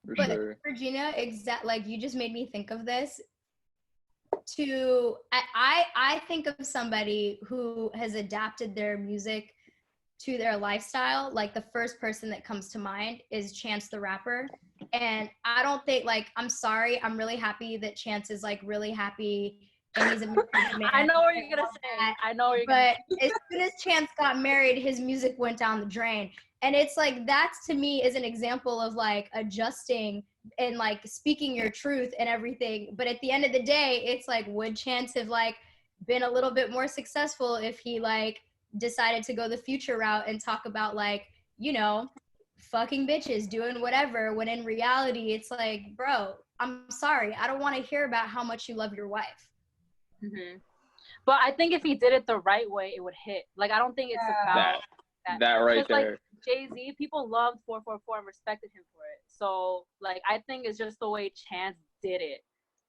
B: For sure.
C: Regina, like you just made me think of this. I think of somebody who has adapted their music to their lifestyle. Like the first person that comes to mind is Chance the Rapper. And I don't think, like, I'm sorry, I'm really happy that Chance is like really happy and he's a man.
D: I know what you're gonna say.
C: But as soon as Chance got married, his music went down the drain. And it's like, that's to me is an example of like adjusting and like speaking your truth and everything. But at the end of the day, it's like, would Chance have like been a little bit more successful if he like decided to go the Future route and talk about like, you know, fucking bitches, doing whatever, when in reality, it's like, bro, I'm sorry, I don't want to hear about how much you love your wife.
D: Mm-hmm. But I think if he did it the right way, it would hit. Like, I don't think it's about
B: that right there.
D: Like Jay-Z, people loved 444 and respected him for it. So like, I think it's just the way Chance did it.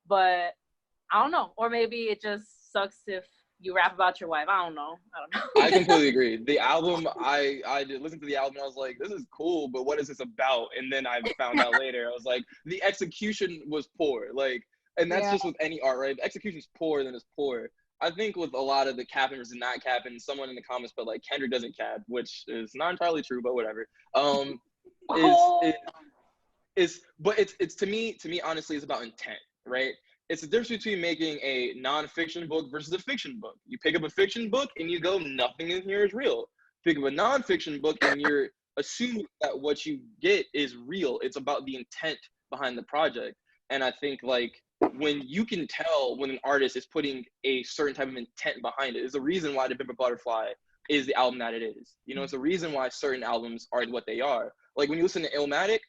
D: But I don't know. Or maybe it just sucks if you rap about your wife. I don't know.
B: I completely agree. The album, I did listen to the album and I was like, this is cool, but what is this about? And then I found out later, I was like, the execution was poor. Like, and that's just with any art, right? If execution's poor, then it's poor. I think with a lot of the capping versus not capping, someone in the comments put like Kendrick doesn't cap, which is not entirely true, but whatever. But it's to me honestly, it's about intent, right? It's the difference between making a nonfiction book versus a fiction book. You pick up a fiction book and you go, nothing in here is real. Pick up a nonfiction book and you're assuming that what you get is real. It's about the intent behind the project. And I think like when you can tell when an artist is putting a certain type of intent behind it, is the reason why The Pimp a Butterfly is the album that it is. You know, it's the reason why certain albums are what they are. Like when you listen to Illmatic,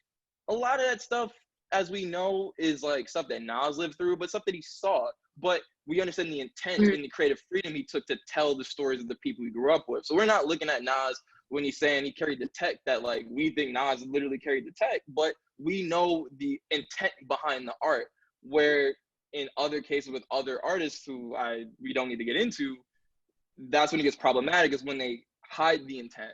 B: a lot of that stuff, as we know, is like stuff that Nas lived through, but stuff that he saw. But we understand the intent and the creative freedom he took to tell the stories of the people he grew up with. So we're not looking at Nas when he's saying he carried the tech that like we think Nas literally carried the tech, but we know the intent behind the art. Where in other cases with other artists who we don't need to get into, that's when it gets problematic, is when they hide the intent.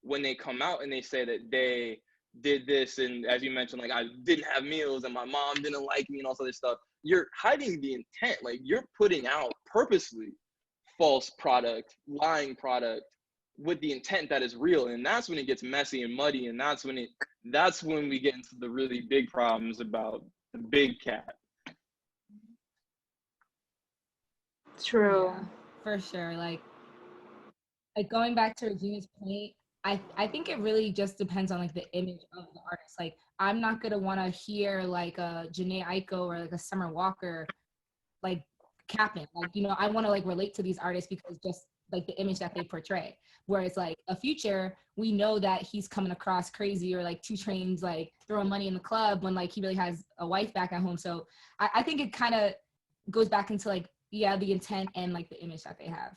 B: When they come out and they say that they did this, and as you mentioned, like I didn't have meals and my mom didn't like me and all this other stuff. You're hiding the intent. Like you're putting out purposely false product, lying product with the intent that is real. And that's when it gets messy and muddy. And that's when we get into the really big problems about the big cat.
D: True.
A: Yeah, for sure. Like going back to Regina's point, I think it really just depends on like the image of the artist. Like I'm not gonna want to hear like a Janae Aiko or like a Summer Walker like capping. Like, you know, I want to like relate to these artists because just like the image that they portray. Whereas like a Future, we know that he's coming across crazy, or like 2 Chainz like throwing money in the club when like he really has a wife back at home. So I think it kind of goes back into like, yeah, the intent and like the image that they have.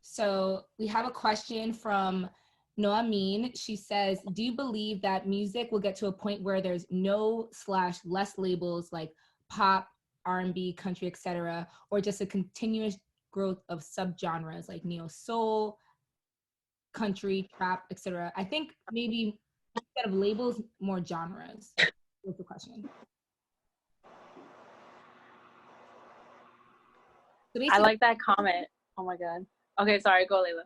A: So we have a question from Noamine. She says, do you believe that music will get to a point where there's no/less labels like pop, R&B, country, etc., or just a continuous growth of subgenres like neo soul, country, trap, etc.? I think maybe instead of labels, more genres. What's the question? So
D: I like that comment. Oh my God. Okay, sorry, go Layla.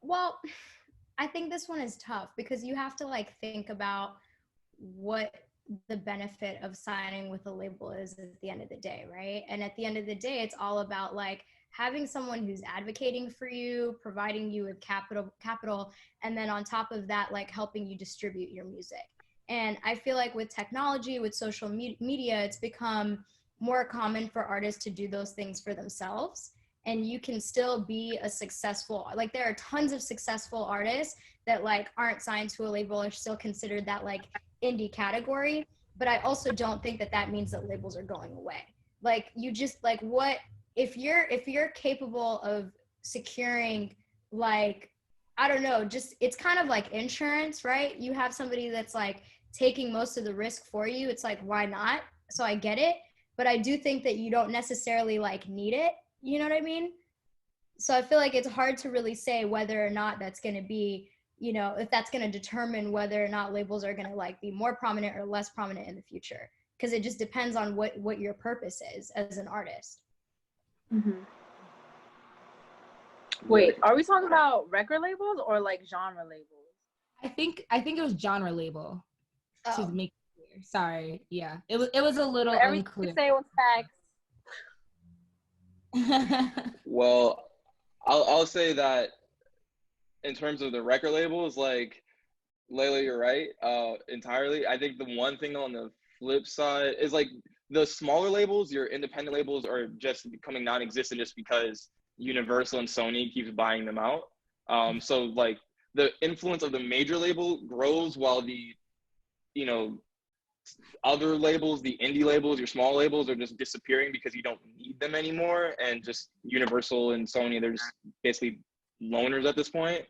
C: Well, I think this one is tough because you have to like think about what the benefit of signing with a label is at the end of the day, right? And at the end of the day, it's all about like having someone who's advocating for you, providing you with capital, and then on top of that, like helping you distribute your music. And I feel like with technology, with social media, it's become more common for artists to do those things for themselves. And you can still be a successful, like there are tons of successful artists that like aren't signed to a label, are still considered that like indie category. But I also don't think that that means that labels are going away. Like you just like what, if you're capable of securing like, I don't know, just it's kind of like insurance, right? You have somebody that's like taking most of the risk for you. It's like, why not? So I get it. But I do think that you don't necessarily like need it. You know what I mean? So I feel like it's hard to really say whether or not that's going to be, you know, if that's going to determine whether or not labels are going to like be more prominent or less prominent in the future. Because it just depends on what your purpose is as an artist.
D: Mm-hmm. Wait, are we talking about record labels or like genre labels?
A: I think it was genre label.
C: Oh.
A: To make it clear. Sorry. Yeah. It was a little
D: Everything
A: unclear.
D: you say was facts.
B: Well, I'll say that in terms of the record labels, like Layla, you're right, entirely. I think the one thing on the flip side is like the smaller labels, your independent labels, are just becoming non-existent just because Universal and Sony keeps buying them out. So like the influence of the major label grows while the, you know, other labels, the indie labels, your small labels are just disappearing because you don't need them anymore. And just Universal and Sony, they're just basically loners at this point.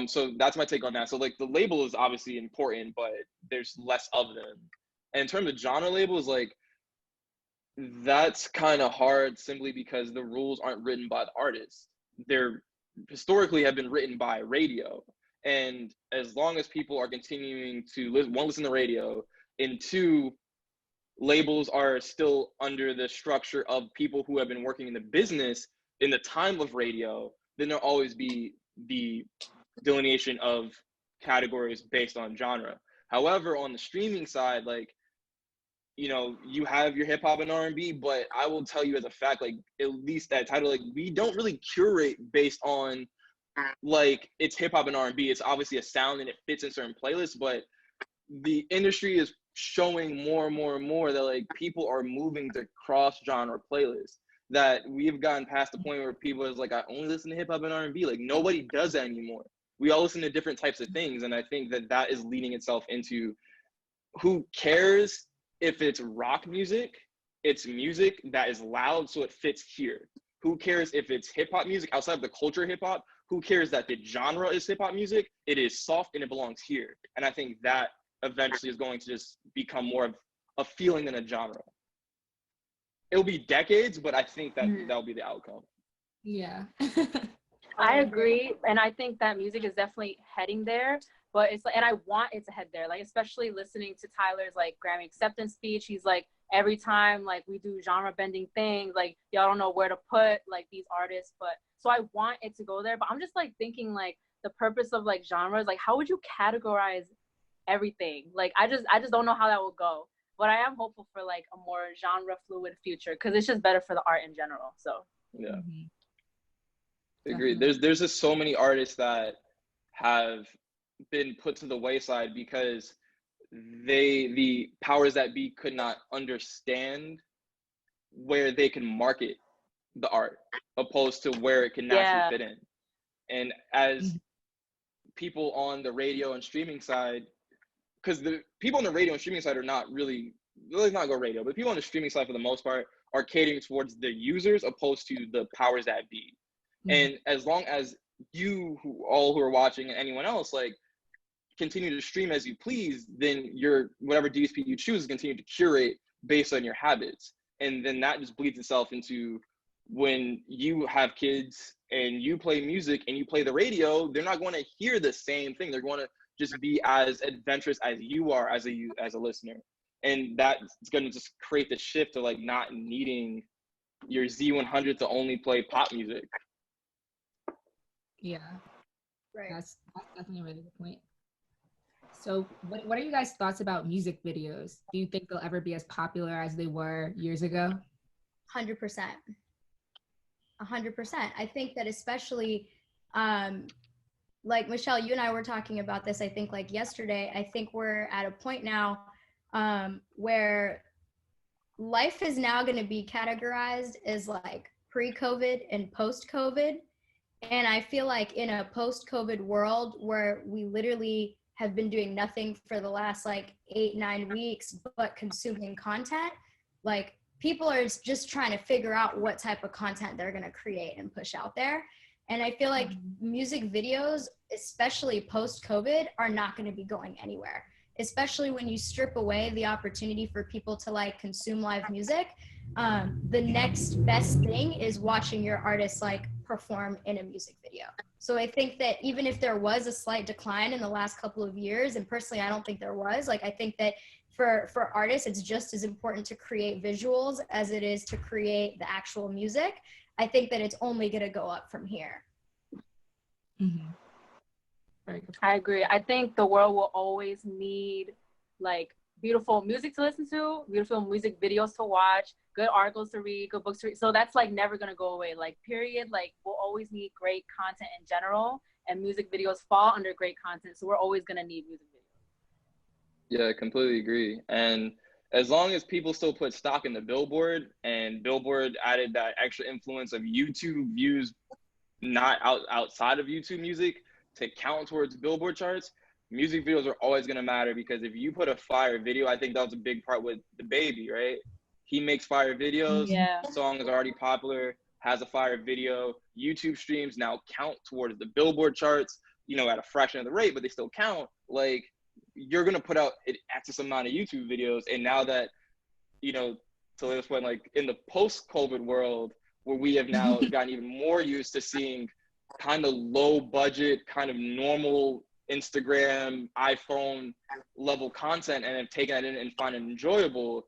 B: So that's my take on that. So like the label is obviously important, but there's less of them. And in terms of genre labels, like that's kind of hard simply because the rules aren't written by the artists. They're historically have been written by radio. And as long as people are continuing to listen to radio, and two, labels are still under the structure of people who have been working in the business in the time of radio, then there'll always be the delineation of categories based on genre. However, on the streaming side, like, you know, you have your hip hop and R&B, but I will tell you as a fact, like at least that title, like we don't really curate based on like it's hip hop and R&B. It's obviously a sound and it fits in certain playlists, but the industry is showing more and more and more that like people are moving to cross genre playlists. That we've gotten past the point where people is like, I only listen to hip hop and R&B. Like nobody does that anymore. We all listen to different types of things, and I think that that is leading itself into who cares if it's rock music, it's music that is loud so it fits here. Who cares if it's hip hop music outside of the culture of hip hop? Who cares that the genre is hip hop music? It is soft and it belongs here. And I think that eventually is going to just become more of a feeling than a genre. It'll be decades, but I think that that'll be the outcome.
A: Yeah.
D: I agree, and I think that music is definitely heading there. But it's like, and I want it to head there. Like, especially listening to Tyler's like Grammy acceptance speech, he's like, every time like we do genre bending things, like y'all don't know where to put like these artists. But so I want it to go there. But I'm just like thinking like the purpose of like genres, like how would you categorize everything? Like I just don't know how that will go. But I am hopeful for like a more genre fluid future because it's just better for the art in general. So
B: yeah.
A: Mm-hmm.
B: Agreed. There's just so many artists that have been put to the wayside because the powers that be could not understand where they can market the art opposed to where it can naturally fit in. And as people on the radio and streaming side, because the people on the radio and streaming side are not really, let's not go radio, but people on the streaming side for the most part are catering towards the users opposed to the powers that be. And as long as you who are watching and anyone else like continue to stream as you please, then your whatever DSP you choose continue to curate based on your habits. And then that just bleeds itself into when you have kids and you play music and you play the radio, they're not going to hear the same thing. They're going to just be as adventurous as you are as a listener. And that's going to just create the shift to like not needing your Z100 to only play pop music.
A: Yeah,
C: Right.
A: that's definitely a really good point. So what are you guys' thoughts about music videos? Do you think they'll ever be as popular as they were years ago?
C: 100%. 100%. I think that especially, like Michelle, you and I were talking about this, I think like yesterday, I think we're at a point now where life is now going to be categorized as like pre-COVID and post-COVID. And I feel like in a post-COVID world where we literally have been doing nothing for the last like 8-9 weeks, but consuming content, like people are just trying to figure out what type of content they're going to create and push out there. And I feel like music videos, especially post-COVID, are not going to be going anywhere, especially when you strip away the opportunity for people to like consume live music. The next best thing is watching your artist like perform in a music video. So I think that even if there was a slight decline in the last couple of years, and personally I don't think there was, like I think that for artists it's just as important to create visuals as it is to create the actual music. I think that it's only going to go up from here.
A: Mm-hmm. Very good.
D: I agree. I think the world will always need like beautiful music to listen to, beautiful music videos to watch, good articles to read, good books to read. So that's like never going to go away. Like period. Like we'll always need great content in general, and music videos fall under great content. So we're always going to need music videos.
B: Yeah, I completely agree. And as long as people still put stock in the Billboard, and Billboard added that extra influence of YouTube views not outside of YouTube music to count towards Billboard charts, music videos are always going to matter, because if you put a fire video, I think that was a big part with the baby, right? He makes fire videos.
D: Yeah.
B: Song is already popular, has a fire video. YouTube streams now count towards the Billboard charts, you know, at a fraction of the rate, but they still count. Like, you're going to put out an excess amount of YouTube videos. And now that, you know, to Layla's point, like in the post-COVID world, where we have now gotten even more used to seeing kind of low budget, kind of normal Instagram, iPhone level content, and have taken that in and find it enjoyable,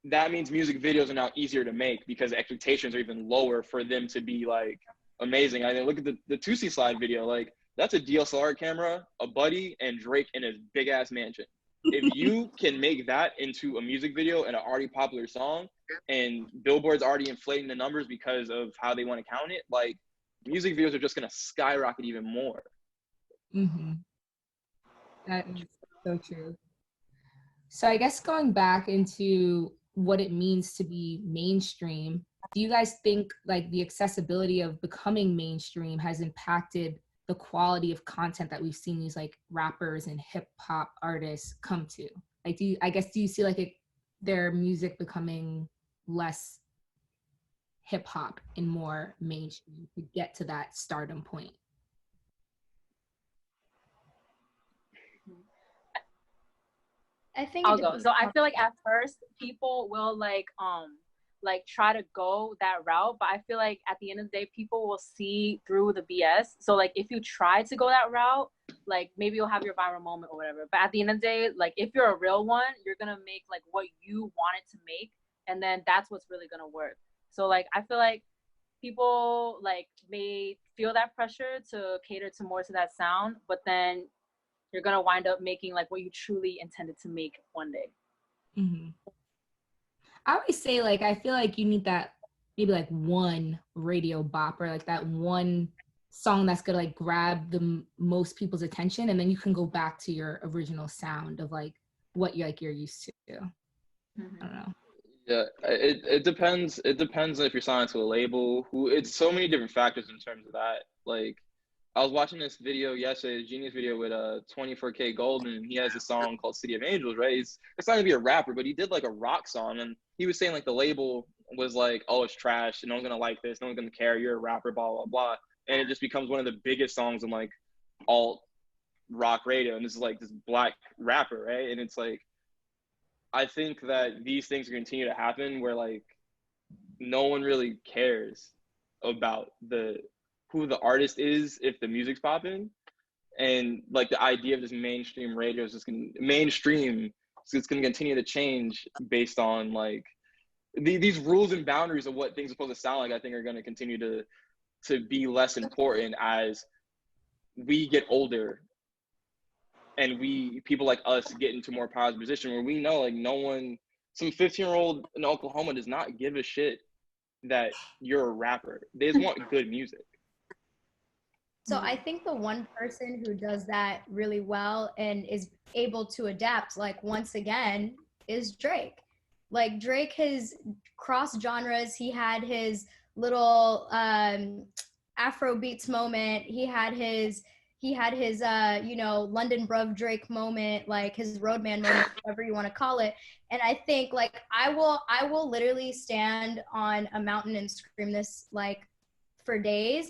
B: that means music videos are now easier to make because expectations are even lower for them to be like amazing. I mean, look at the Tootsie Slide video. Like, that's a DSLR camera, a buddy, and Drake in his big ass mansion. If you can make that into a music video and an already popular song, and Billboard's already inflating the numbers because of how they want to count it, like, music videos are just going to skyrocket even more.
A: Mm-hmm. That is so true. So I guess going back into what it means to be mainstream, do you guys think like the accessibility of becoming mainstream has impacted the quality of content that we've seen these like rappers and hip hop artists come to? Like, do you see like their music becoming less hip hop and more mainstream to get to that stardom point?
C: I think
D: I'll go. So I feel like at first people will like try to go that route, but I feel like at the end of the day people will see through the BS. So like if you try to go that route, like maybe you'll have your viral moment or whatever. But at the end of the day, like if you're a real one, you're gonna make like what you want it to make, and then that's what's really gonna work. So like I feel like people like may feel that pressure to cater to more to that sound, but then you're gonna wind up making like what you truly intended to make one day.
A: Mm-hmm. I always say like I feel like you need that maybe like one radio bop or like that one song that's gonna like grab the most people's attention, and then you can go back to your original sound of like what you're used to.
C: Mm-hmm.
A: I don't know.
B: Yeah, it depends. It depends on if you're signed to a label. It's so many different factors in terms of that. Like, I was watching this video yesterday, a Genius video with 24K Golden, and he has a song called City of Angels, right? It's not gonna be a rapper, but he did like a rock song, and he was saying like the label was like, oh, it's trash, no one's gonna like this, no one's gonna care, you're a rapper, blah blah blah, and it just becomes one of the biggest songs in like alt rock radio, and this is like this black rapper, right? And it's like, I think that these things continue to happen where like no one really cares about who the artist is if the music's popping, and like the idea of this mainstream radio is just mainstream. So it's going to continue to change based on like these rules and boundaries of what things are supposed to sound like. I think are going to continue to be less important as we get older and people like us get into more positive position where we know like some 15-year-old in Oklahoma does not give a shit that you're a rapper. They just want good music.
C: So I think the one person who does that really well and is able to adapt, like once again, is Drake. Like Drake has crossed genres. He had his little Afro beats moment. He had his London Bruv Drake moment, like his Roadman moment, whatever you want to call it. And I think like I will literally stand on a mountain and scream this like for days.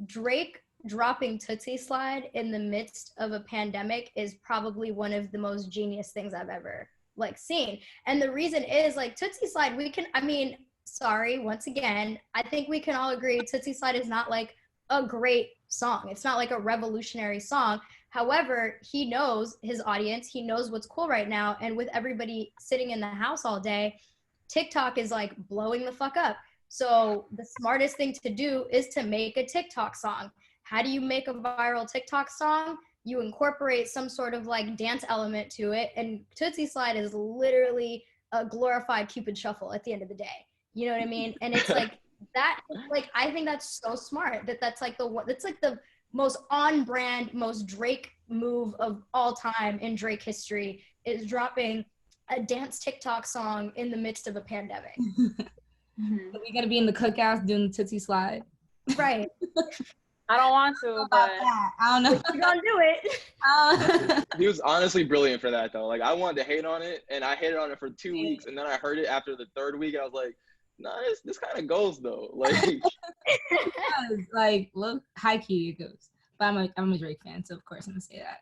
C: Drake dropping Tootsie Slide in the midst of a pandemic is probably one of the most genius things I've ever like seen. And the reason is like Tootsie Slide, once again, I think we can all agree Tootsie Slide is not like a great song. It's not like a revolutionary song. However, he knows his audience, he knows what's cool right now. And with everybody sitting in the house all day, TikTok is like blowing the fuck up. So the smartest thing to do is to make a TikTok song. How do you make a viral TikTok song? You incorporate some sort of like dance element to it. And Tootsie Slide is literally a glorified Cupid shuffle at the end of the day. You know what I mean? And it's like that, like, I think that's so smart that's like the most on brand, most Drake move of all time in Drake history is dropping a dance TikTok song in the midst of a pandemic.
A: Mm-hmm. We gotta be in the cookhouse doing the Tootsie Slide.
C: Right.
D: I don't want to, but
A: I don't know.
C: You're gonna do it.
B: He was honestly brilliant for that though. Like I wanted to hate on it, and I hated on it for 2 weeks, and then I heard it after the third week. I was like, nah, this kind of goes though.
A: Like look, high key it goes. But I'm a Drake fan, so of course I'm gonna say that.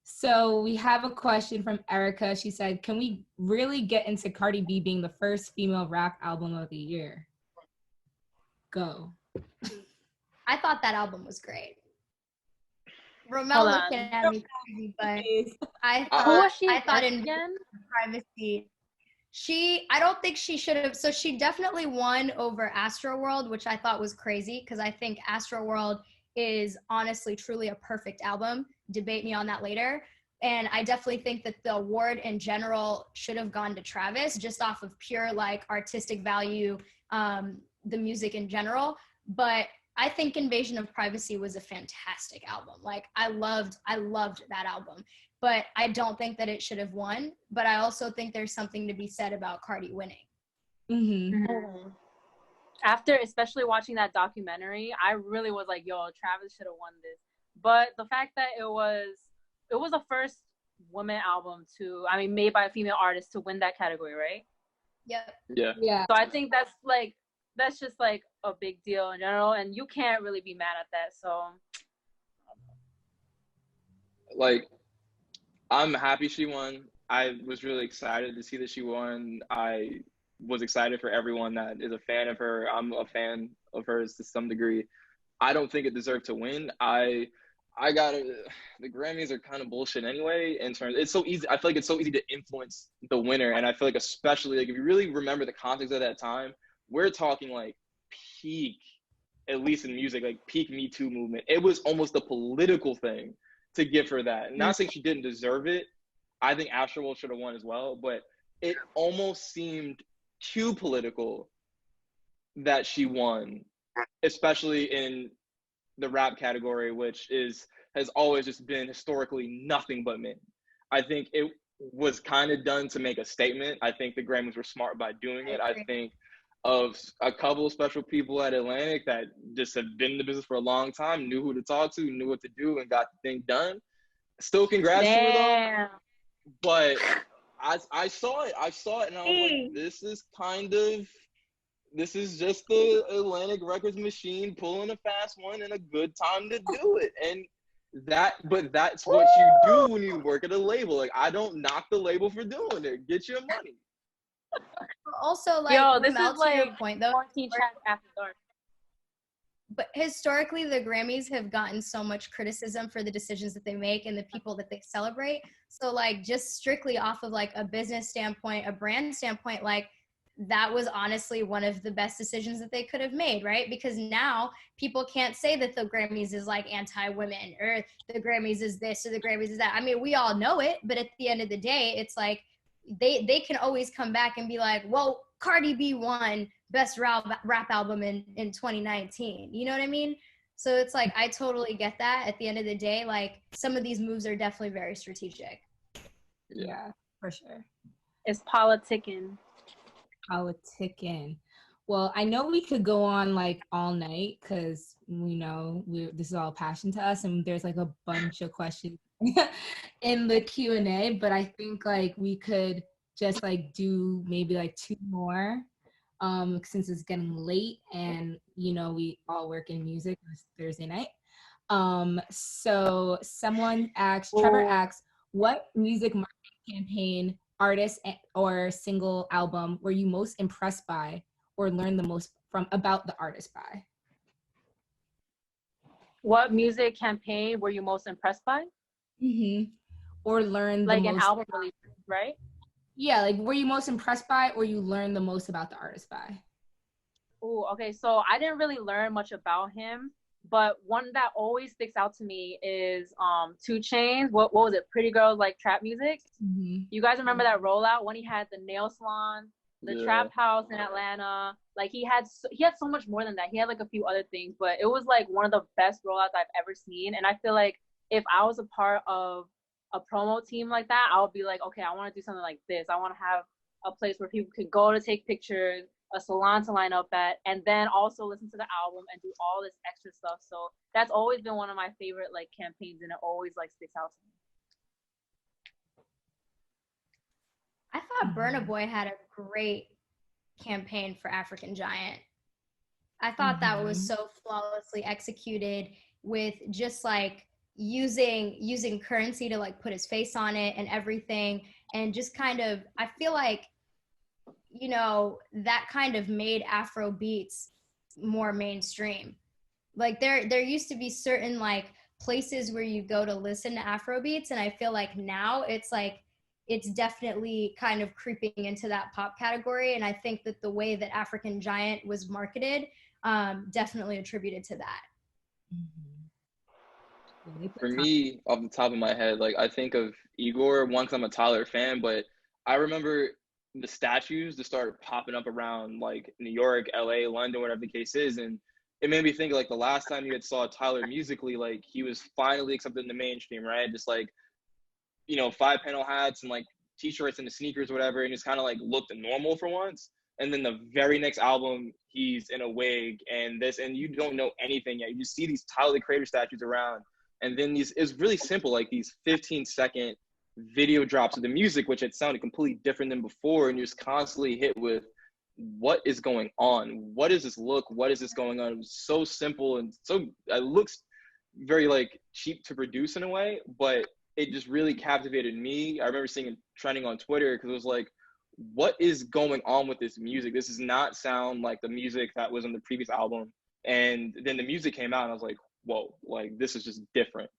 A: So we have a question from Erica. She said, "Can we really get into Cardi B being the first female rap album of the year?" Go.
C: I thought that album was great. Romel looking at me crazy, but I thought in Privacy, I don't think she should have. So she definitely won over Astroworld, which I thought was crazy because I think Astroworld is honestly, truly a perfect album. Debate me on that later. And I definitely think that the award in general should have gone to Travis just off of pure like artistic value, the music in general. But I think Invasion of Privacy was a fantastic album. Like I loved that album, but I don't think that it should have won. But I also think there's something to be said about Cardi winning.
A: Mm-hmm.
D: Mm-hmm. After especially watching that documentary, I really was like, yo, Travis should have won this. But the fact that it was the first woman album made by a female artist to win that category, right?
C: Yep.
A: Yeah.
D: So I think that's just like a big deal in general, and you can't really be mad at that. So
B: like, I'm happy she won. I was really excited to see that she won. I was excited for everyone that is a fan of her. I'm a fan of hers to some degree. I don't think it deserved to win. The Grammys are kind of bullshit anyway. It's so easy. I feel like it's so easy to influence the winner, and I feel like especially like if you really remember the context of that time, we're talking like peak, at least in music, like peak Me Too movement. It was almost a political thing to give her that. Not saying she didn't deserve it. I think Astroworld should have won as well, but it almost seemed too political that she won, especially in the rap category, which has always just been historically nothing but men. I think it was kind of done to make a statement. I think the Grammys were smart by doing it. I think of a couple of special people at Atlantic that just have been in the business for a long time, knew who to talk to, knew what to do, and got the thing done. Still congrats to her though. But I saw it and I was like, this is just the Atlantic Records machine pulling a fast one and a good time to do it. And that's what you do when you work at a label. Like, I don't knock the label for doing it. Get your money.
C: Also, like,
D: yo, this
C: Romel,
D: is like
C: your point though.
D: After dark.
C: But historically, the Grammys have gotten so much criticism for the decisions that they make and the people that they celebrate. So, like, just strictly off of like a business standpoint, a brand standpoint, like, that was honestly one of the best decisions that they could have made, right? Because now people can't say that the Grammys is like anti-women or the Grammys is this or the Grammys is that. I mean, we all know it, but at the end of the day, it's like they can always come back and be like, well, Cardi B won best rap album in 2019. You know what I mean? So it's like, I totally get that. At the end of the day, like, some of these moves are definitely very strategic.
A: Yeah, for sure.
D: It's politicking.
A: Well, I know we could go on like all night because we know this is all passion to us, and there's like a bunch of questions in the Q&A, but I think like we could just like do maybe like 2 more since it's getting late and you know we all work in music. It's Thursday night. So someone Trevor asks, what music marketing campaign, artist, or single album were you most impressed by or learned the most from about the artist by?
D: What music campaign were you most impressed by?
A: Mm-hmm. Or learned
D: like
A: the
D: an
A: most
D: album release, right?
A: Yeah, like were you most impressed by or you learned the most about the artist by?
D: Oh, okay. So I didn't really learn much about him, but one that always sticks out to me is 2 Chainz. What was it? Pretty Girls Like Trap Music.
A: Mm-hmm.
D: You guys remember that rollout when he had the nail salon, the trap house in Atlanta? Like he had so much more than that. He had like a few other things, but it was like one of the best rollouts I've ever seen. And I feel like if I was a part of a promo team like that, I would be like, okay, I want to do something like this. I want to have a place where people can go to take pictures, a salon to line up at, and then also listen to the album and do all this extra stuff. So that's always been one of my favorite like campaigns, and it always like sticks out to me.
C: I thought Burna Boy had a great campaign for African Giant. I thought that was so flawlessly executed, with just like using currency to like put his face on it and everything, and just kind of, I feel like, you know, that kind of made Afro beats more mainstream. Like there used to be certain like places where you go to listen to Afro beats, and I feel like now it's like it's definitely kind of creeping into that pop category. And I think that the way that African Giant was marketed definitely attributed to that.
B: For me, off the top of my head, like I think of Igor, one, because I'm a Tyler fan, but I remember the statues that started popping up around like New York, LA, London, whatever the case is. And it made me think like the last time you had saw Tyler musically, like he was finally accepted in the mainstream, right? Just like, you know, 5-panel hats and like t-shirts and the sneakers, whatever, and just kind of like looked normal for once. And then the very next album, he's in a wig and this, and you don't know anything yet. You just see these Tyler the Creator statues around. And then it's really simple, like these 15-second video drops of the music, which had sounded completely different than before. And you're just constantly hit with, what is going on? What is this look? What is this going on? It was so simple, and so it looks very like cheap to produce in a way, but it just really captivated me. I remember seeing it trending on Twitter because it was like, what is going on with this music? This does not sound like the music that was on the previous album. And then the music came out and I was like, whoa, like this is just different.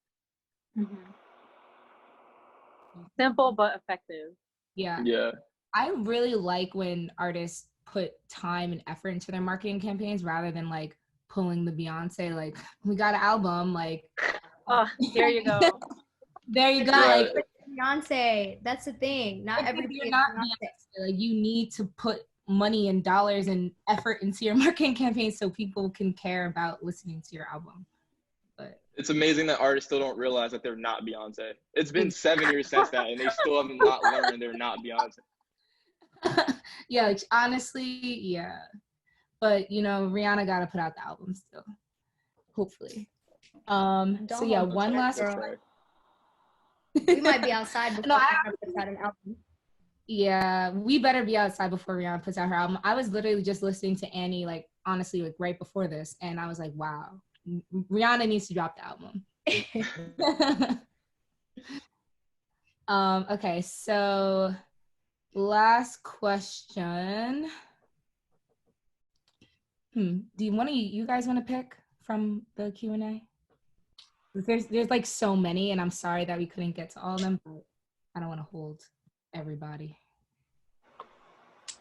D: Simple but effective.
A: Yeah. I really like when artists put time and effort into their marketing campaigns rather than like pulling the Beyonce, like, we got an album, like,
D: oh, there you go.
A: There you go.
B: Yeah.
A: Like,
C: Beyonce, that's the thing. Not everybody is
A: not
C: Beyonce.
A: Like, you need to put money and dollars and effort into your marketing campaign so people can care about listening to your album. But
B: it's amazing that artists still don't realize that they're not Beyonce. It's been 7 years since that, and they still have not learned they're not Beyonce.
A: Yeah, like, honestly, yeah. But you know, Rihanna got to put out the album still, hopefully. So yeah, one last.
C: Girl. We might be outside before Rihanna puts out an album.
A: Yeah, we better be outside before Rihanna puts out her album. I was literally just listening to Annie, like, honestly, like right before this, and I was like, wow, Rihanna needs to drop the album. Okay, so last question. Do you guys want to pick from the Q&A? There's like so many, and I'm sorry that we couldn't get to all of them, but I don't want to hold everybody.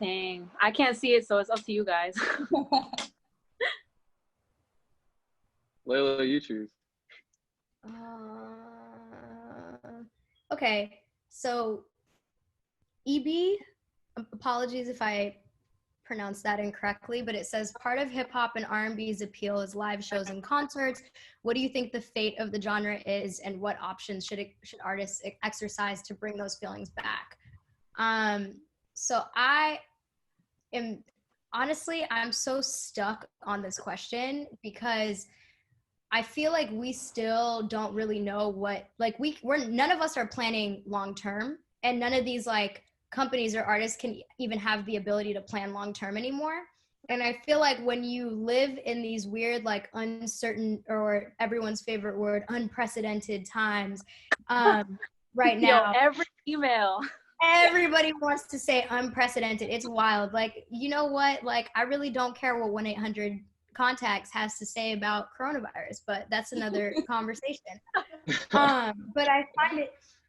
D: Dang, I can't see it, so it's up to you guys.
B: Layla, you choose.
C: Okay, so EB, apologies if I pronounced that incorrectly, but it says part of hip hop and R&B's appeal is live shows and concerts. What do you think the fate of the genre is, and what options should artists exercise to bring those feelings back? So I'm so stuck on this question because I feel like we still don't really know what, like none of us are planning long term, and none of these like companies or artists can even have the ability to plan long term anymore. And I feel like when you live in these weird, like uncertain, or everyone's favorite word, unprecedented times, right now,
D: every email,
C: everybody wants to say unprecedented. It's wild. Like, you know what? Like, I really don't care what 1-800-CONTACTS has to say about coronavirus, but that's another conversation.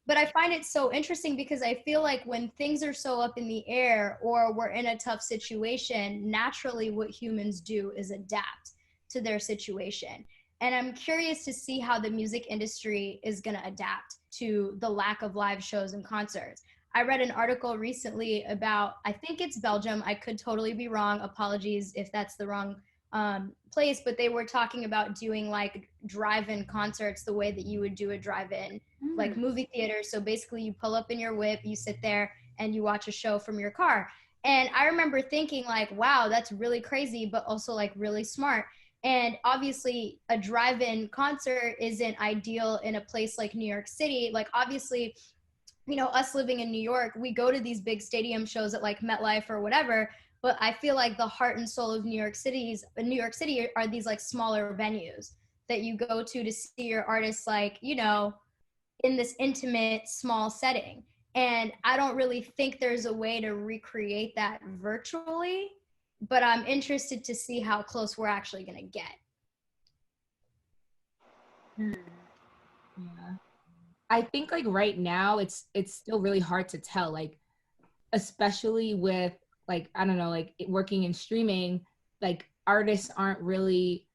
C: But I find it so interesting because I feel like when things are so up in the air or we're in a tough situation, naturally what humans do is adapt to their situation. And I'm curious to see how the music industry is going to adapt to the lack of live shows and concerts. I read an article recently about, I think it's Belgium. I could totally be wrong. Apologies if that's the wrong place, but they were talking about doing like drive-in concerts the way that you would do a drive-in like movie theater. So basically you pull up in your whip, you sit there and you watch a show from your car. And I remember thinking like, wow, that's really crazy, but also like really smart. And obviously a drive-in concert isn't ideal in a place like New York City. Like obviously, you know, us living in New York, we go to these big stadium shows at like MetLife or whatever, but I feel like the heart and soul of New York City are these like smaller venues that you go to see your artists, like, you know, in this intimate small setting. And I don't really think there's a way to recreate that virtually, but I'm interested to see how close we're actually going to get.
A: Yeah. I think like right now it's still really hard to tell, like especially with like, I don't know, like working in streaming, like artists aren't really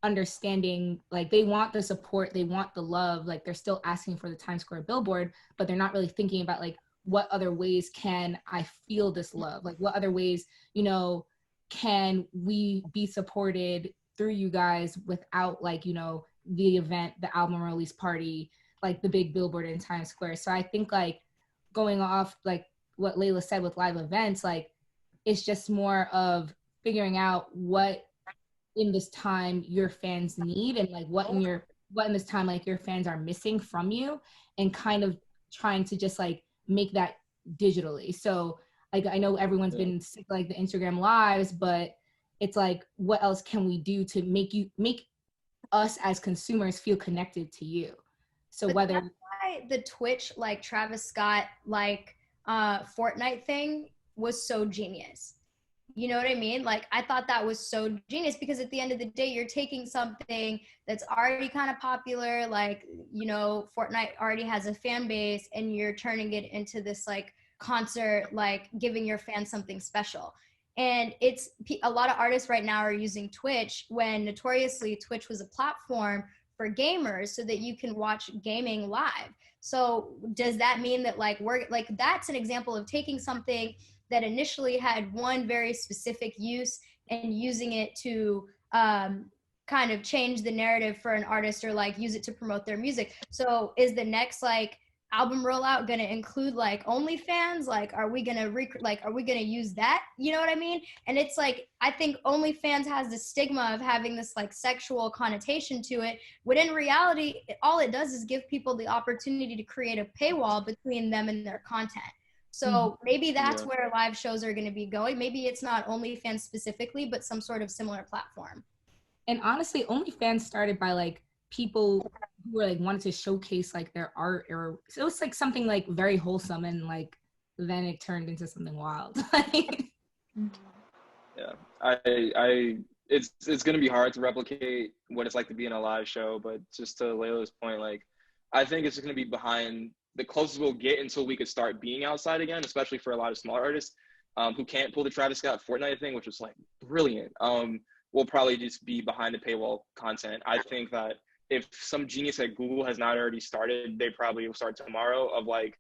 A: understanding, like they want the support, they want the love, like they're still asking for the Times Square billboard, but they're not really thinking about like what other ways can I feel this love, like what other ways, you know, can we be supported through you guys without like, you know, the event, the album release party, like the big billboard in Times Square. So I think like going off like what Layla said with live events, like it's just more of figuring out what in this time your fans need, and like what in this time like your fans are missing from you, and kind of trying to just like make that digitally. So like I know everyone's been sick like the Instagram lives, but it's like what else can we do to make us as consumers feel connected to you? So
C: But
A: whether
C: that's why the Twitch like Travis Scott like Fortnite thing was so genius. You know what I mean? Like I thought that was so genius, because at the end of the day, you're taking something that's already kind of popular, like, you know, Fortnite already has a fan base, and you're turning it into this like concert, like giving your fans something special. And it's a lot of artists right now are using Twitch, when notoriously Twitch was a platform for gamers so that you can watch gaming live. So does that mean that like we're like, that's an example of taking something that initially had one very specific use and using it to kind of change the narrative for an artist, or like use it to promote their music. So is the next like album rollout going to include like OnlyFans? Like, are we going to are we going to use that? You know what I mean? And it's like, I think OnlyFans has the stigma of having this like sexual connotation to it, when in reality, all it does is give people the opportunity to create a paywall between them and their content. So maybe that's where live shows are going to be going. Maybe it's not OnlyFans specifically, but some sort of similar platform.
A: And honestly, OnlyFans started by like people who were like wanted to showcase like their art, or so it was like something like very wholesome, and like then it turned into something wild.
B: Yeah, I it's gonna be hard to replicate what it's like to be in a live show, but just to Layla's point, like I think it's just gonna be behind the closest we'll get until we could start being outside again, especially for a lot of smaller artists who can't pull the Travis Scott Fortnite thing, which was like brilliant. We'll probably just be behind the paywall content. I think that if some genius at Google has not already started, they probably will start tomorrow, of like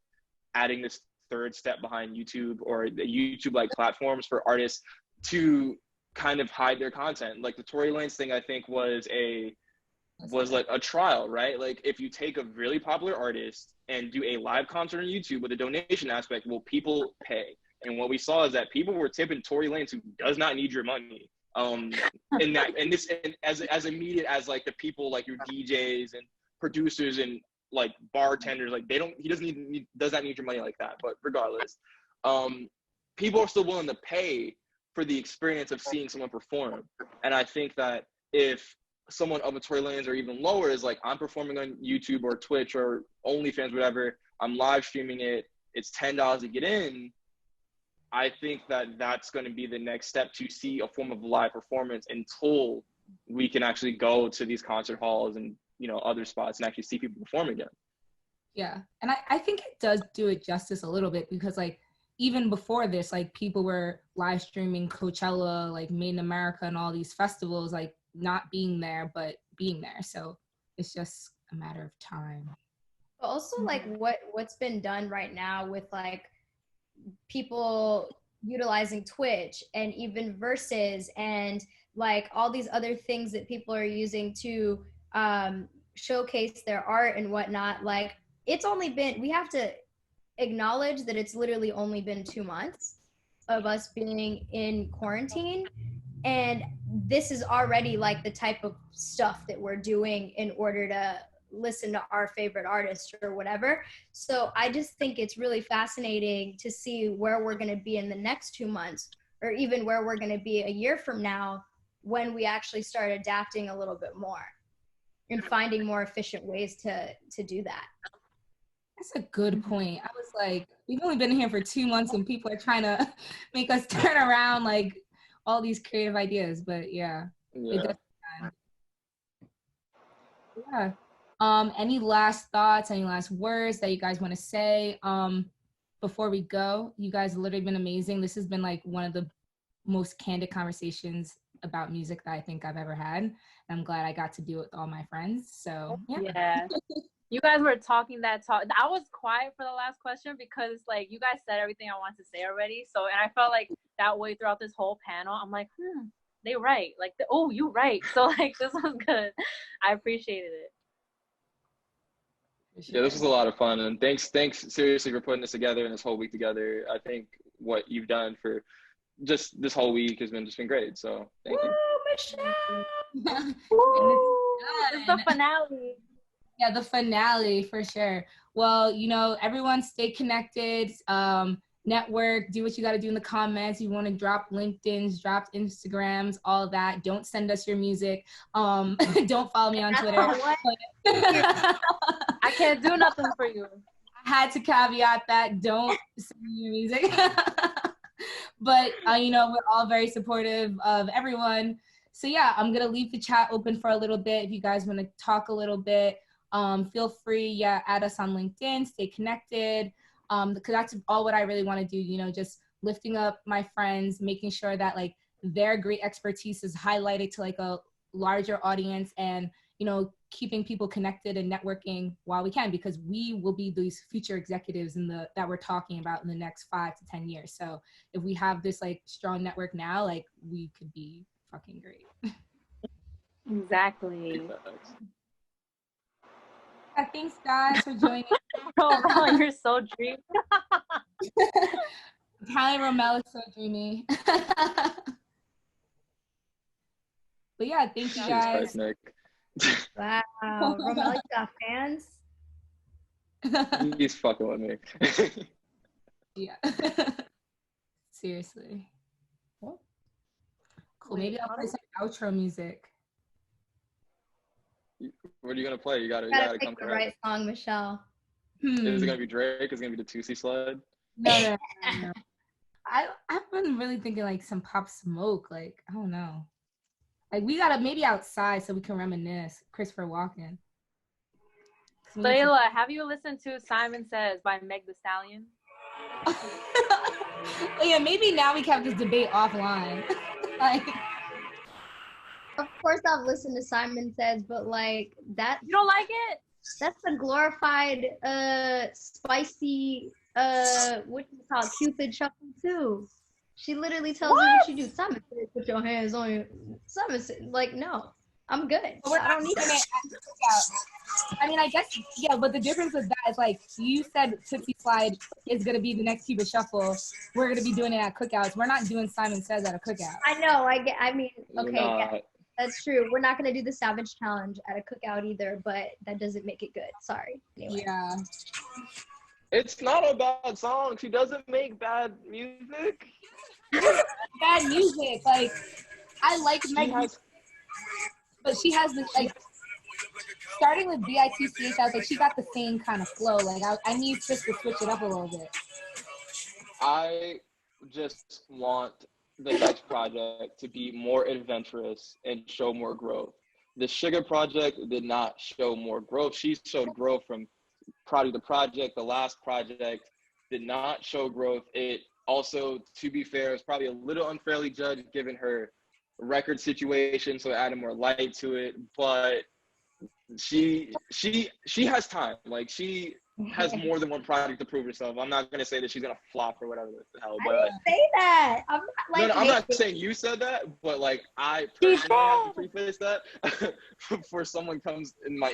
B: adding this third step behind YouTube, or the YouTube like platforms for artists to kind of hide their content. Like the Tory Lanez thing, I think was like a trial, right? Like if you take a really popular artist and do a live concert on YouTube with a donation aspect, will people pay? And what we saw is that people were tipping Tory Lanez, who does not need your money. As immediate as like the people like your DJs and producers and like bartenders, like he does not need your money like that. But regardless, people are still willing to pay for the experience of seeing someone perform. And I think that if someone of a Tory Lanez or even lower is like, I'm performing on YouTube or Twitch or OnlyFans, whatever, I'm live streaming it, it's $10 to get in, I think that that's going to be the next step to see a form of live performance until we can actually go to these concert halls and, you know, other spots and actually see people perform again.
A: Yeah. And I think it does do it justice a little bit, because like even before this, like people were live streaming Coachella, like Made in America and all these festivals, like not being there, but being there. So it's just a matter of time.
C: But also like what's been done right now with like people utilizing Twitch and even Versus and like all these other things that people are using to showcase their art and whatnot. Like it's only been, we have to acknowledge that it's literally only been 2 months. of us being in quarantine. And this is already like the type of stuff that we're doing in order to listen to our favorite artists or whatever. So I just think it's really fascinating to see where we're going to be in the next 2 months, or even where we're going to be a year from now, when we actually start adapting a little bit more and finding more efficient ways to do that.
A: That's a good point. I was like, we've only been here for 2 months and people are trying to make us turn around like all these creative ideas. But yeah. It does take time. Yeah. Any last thoughts, any last words that you guys want to say before we go? You guys have literally been amazing. This has been like one of the most candid conversations about music that I think I've ever had. And I'm glad I got to do it with all my friends. So yeah.
D: You guys were talking that talk. I was quiet for the last question because like you guys said everything I wanted to say already. So, and I felt like that way throughout this whole panel. I'm like, they right. Like, oh, you right. So like this was good. I appreciated it.
B: Yeah, this was a lot of fun, and thanks seriously for putting this together and this whole week together. I think what you've done for just this whole week has been great. So thank you.
C: Michelle!
D: It's the finale.
A: Yeah, the finale for sure. Well, you know, everyone stay connected, network, do what you got to do in the comments. You want to drop LinkedIn's, drop Instagrams, all that. Don't send us your music. Don't follow me on Twitter.
D: I can't do nothing for you.
A: I had to caveat that. Don't send me your music. But, you know, we're all very supportive of everyone. So, yeah, I'm going to leave the chat open for a little bit. If you guys want to talk a little bit, feel free, add us on LinkedIn, stay connected, because that's all what I really want to do, you know, just lifting up my friends, making sure that, like, their great expertise is highlighted to, like, a larger audience, and, you know, keeping people connected and networking while we can, because we will be these future executives that we're talking about in the next 5 to 10 years. So if we have this, like, strong network now, like, we could be fucking great.
D: Exactly.
A: Thanks, guys, for joining.
D: Romel, you're so dreamy.
A: Callie Romel is so dreamy. But yeah, thank you guys.
C: Wow, Romel, you got fans?
B: He's fucking with me.
A: Yeah. Seriously. Cool. Maybe I'll play some outro music.
B: What are you gonna play? You gotta
C: pick
B: come
C: the
B: correct.
C: right song, Michelle.
B: Is it gonna be Drake? Is it gonna be the Tootsie Slide?
A: No. I've been really thinking like some Pop Smoke. Like, I don't know. Like, we gotta maybe outside so we can reminisce. Christopher Walken.
D: Layla, have you listened to Simon Says by Meg Thee Stallion?
A: Yeah, maybe now we can have this debate offline. Like,
C: of course I've listened to Simon Says, but like that.
D: You don't like it?
C: That's a glorified, spicy, what you call it, Cupid shuffle too. She literally tells you what you do. Simon Says, put your hands on your. Simon Says, like, no, I'm good. I don't need it.
A: I mean, I guess, yeah, but the difference with that is, like, you said Tootsie Slide is going to be the next Cupid Shuffle. We're going to be doing it at cookouts. We're not doing Simon Says at a cookout.
C: I know. Okay, yeah, that's true. We're not going to do the Savage Challenge at a cookout either, but that doesn't make it good. Sorry. Anyway.
A: Yeah.
B: It's not a bad song. She doesn't make bad music.
A: Bad music. Like, I like Meg, but she has this, like, starting with BITCH, I was like, she got the same kind of flow. Like, I need just to switch it up a little bit.
B: I just want the next project to be more adventurous and show more growth. The Sugar project did not show more growth. She showed growth from project to project. The last project did not show growth. It also, to be fair, is probably a little unfairly judged given her record situation, so it added more light to it. But she has time. Like, she has more than one project to prove herself. I'm not gonna say that she's gonna flop or whatever the hell. But
C: I didn't say that. I'm not like.
B: No, I'm not saying you said that, but like I personally have to preface that for someone comes in my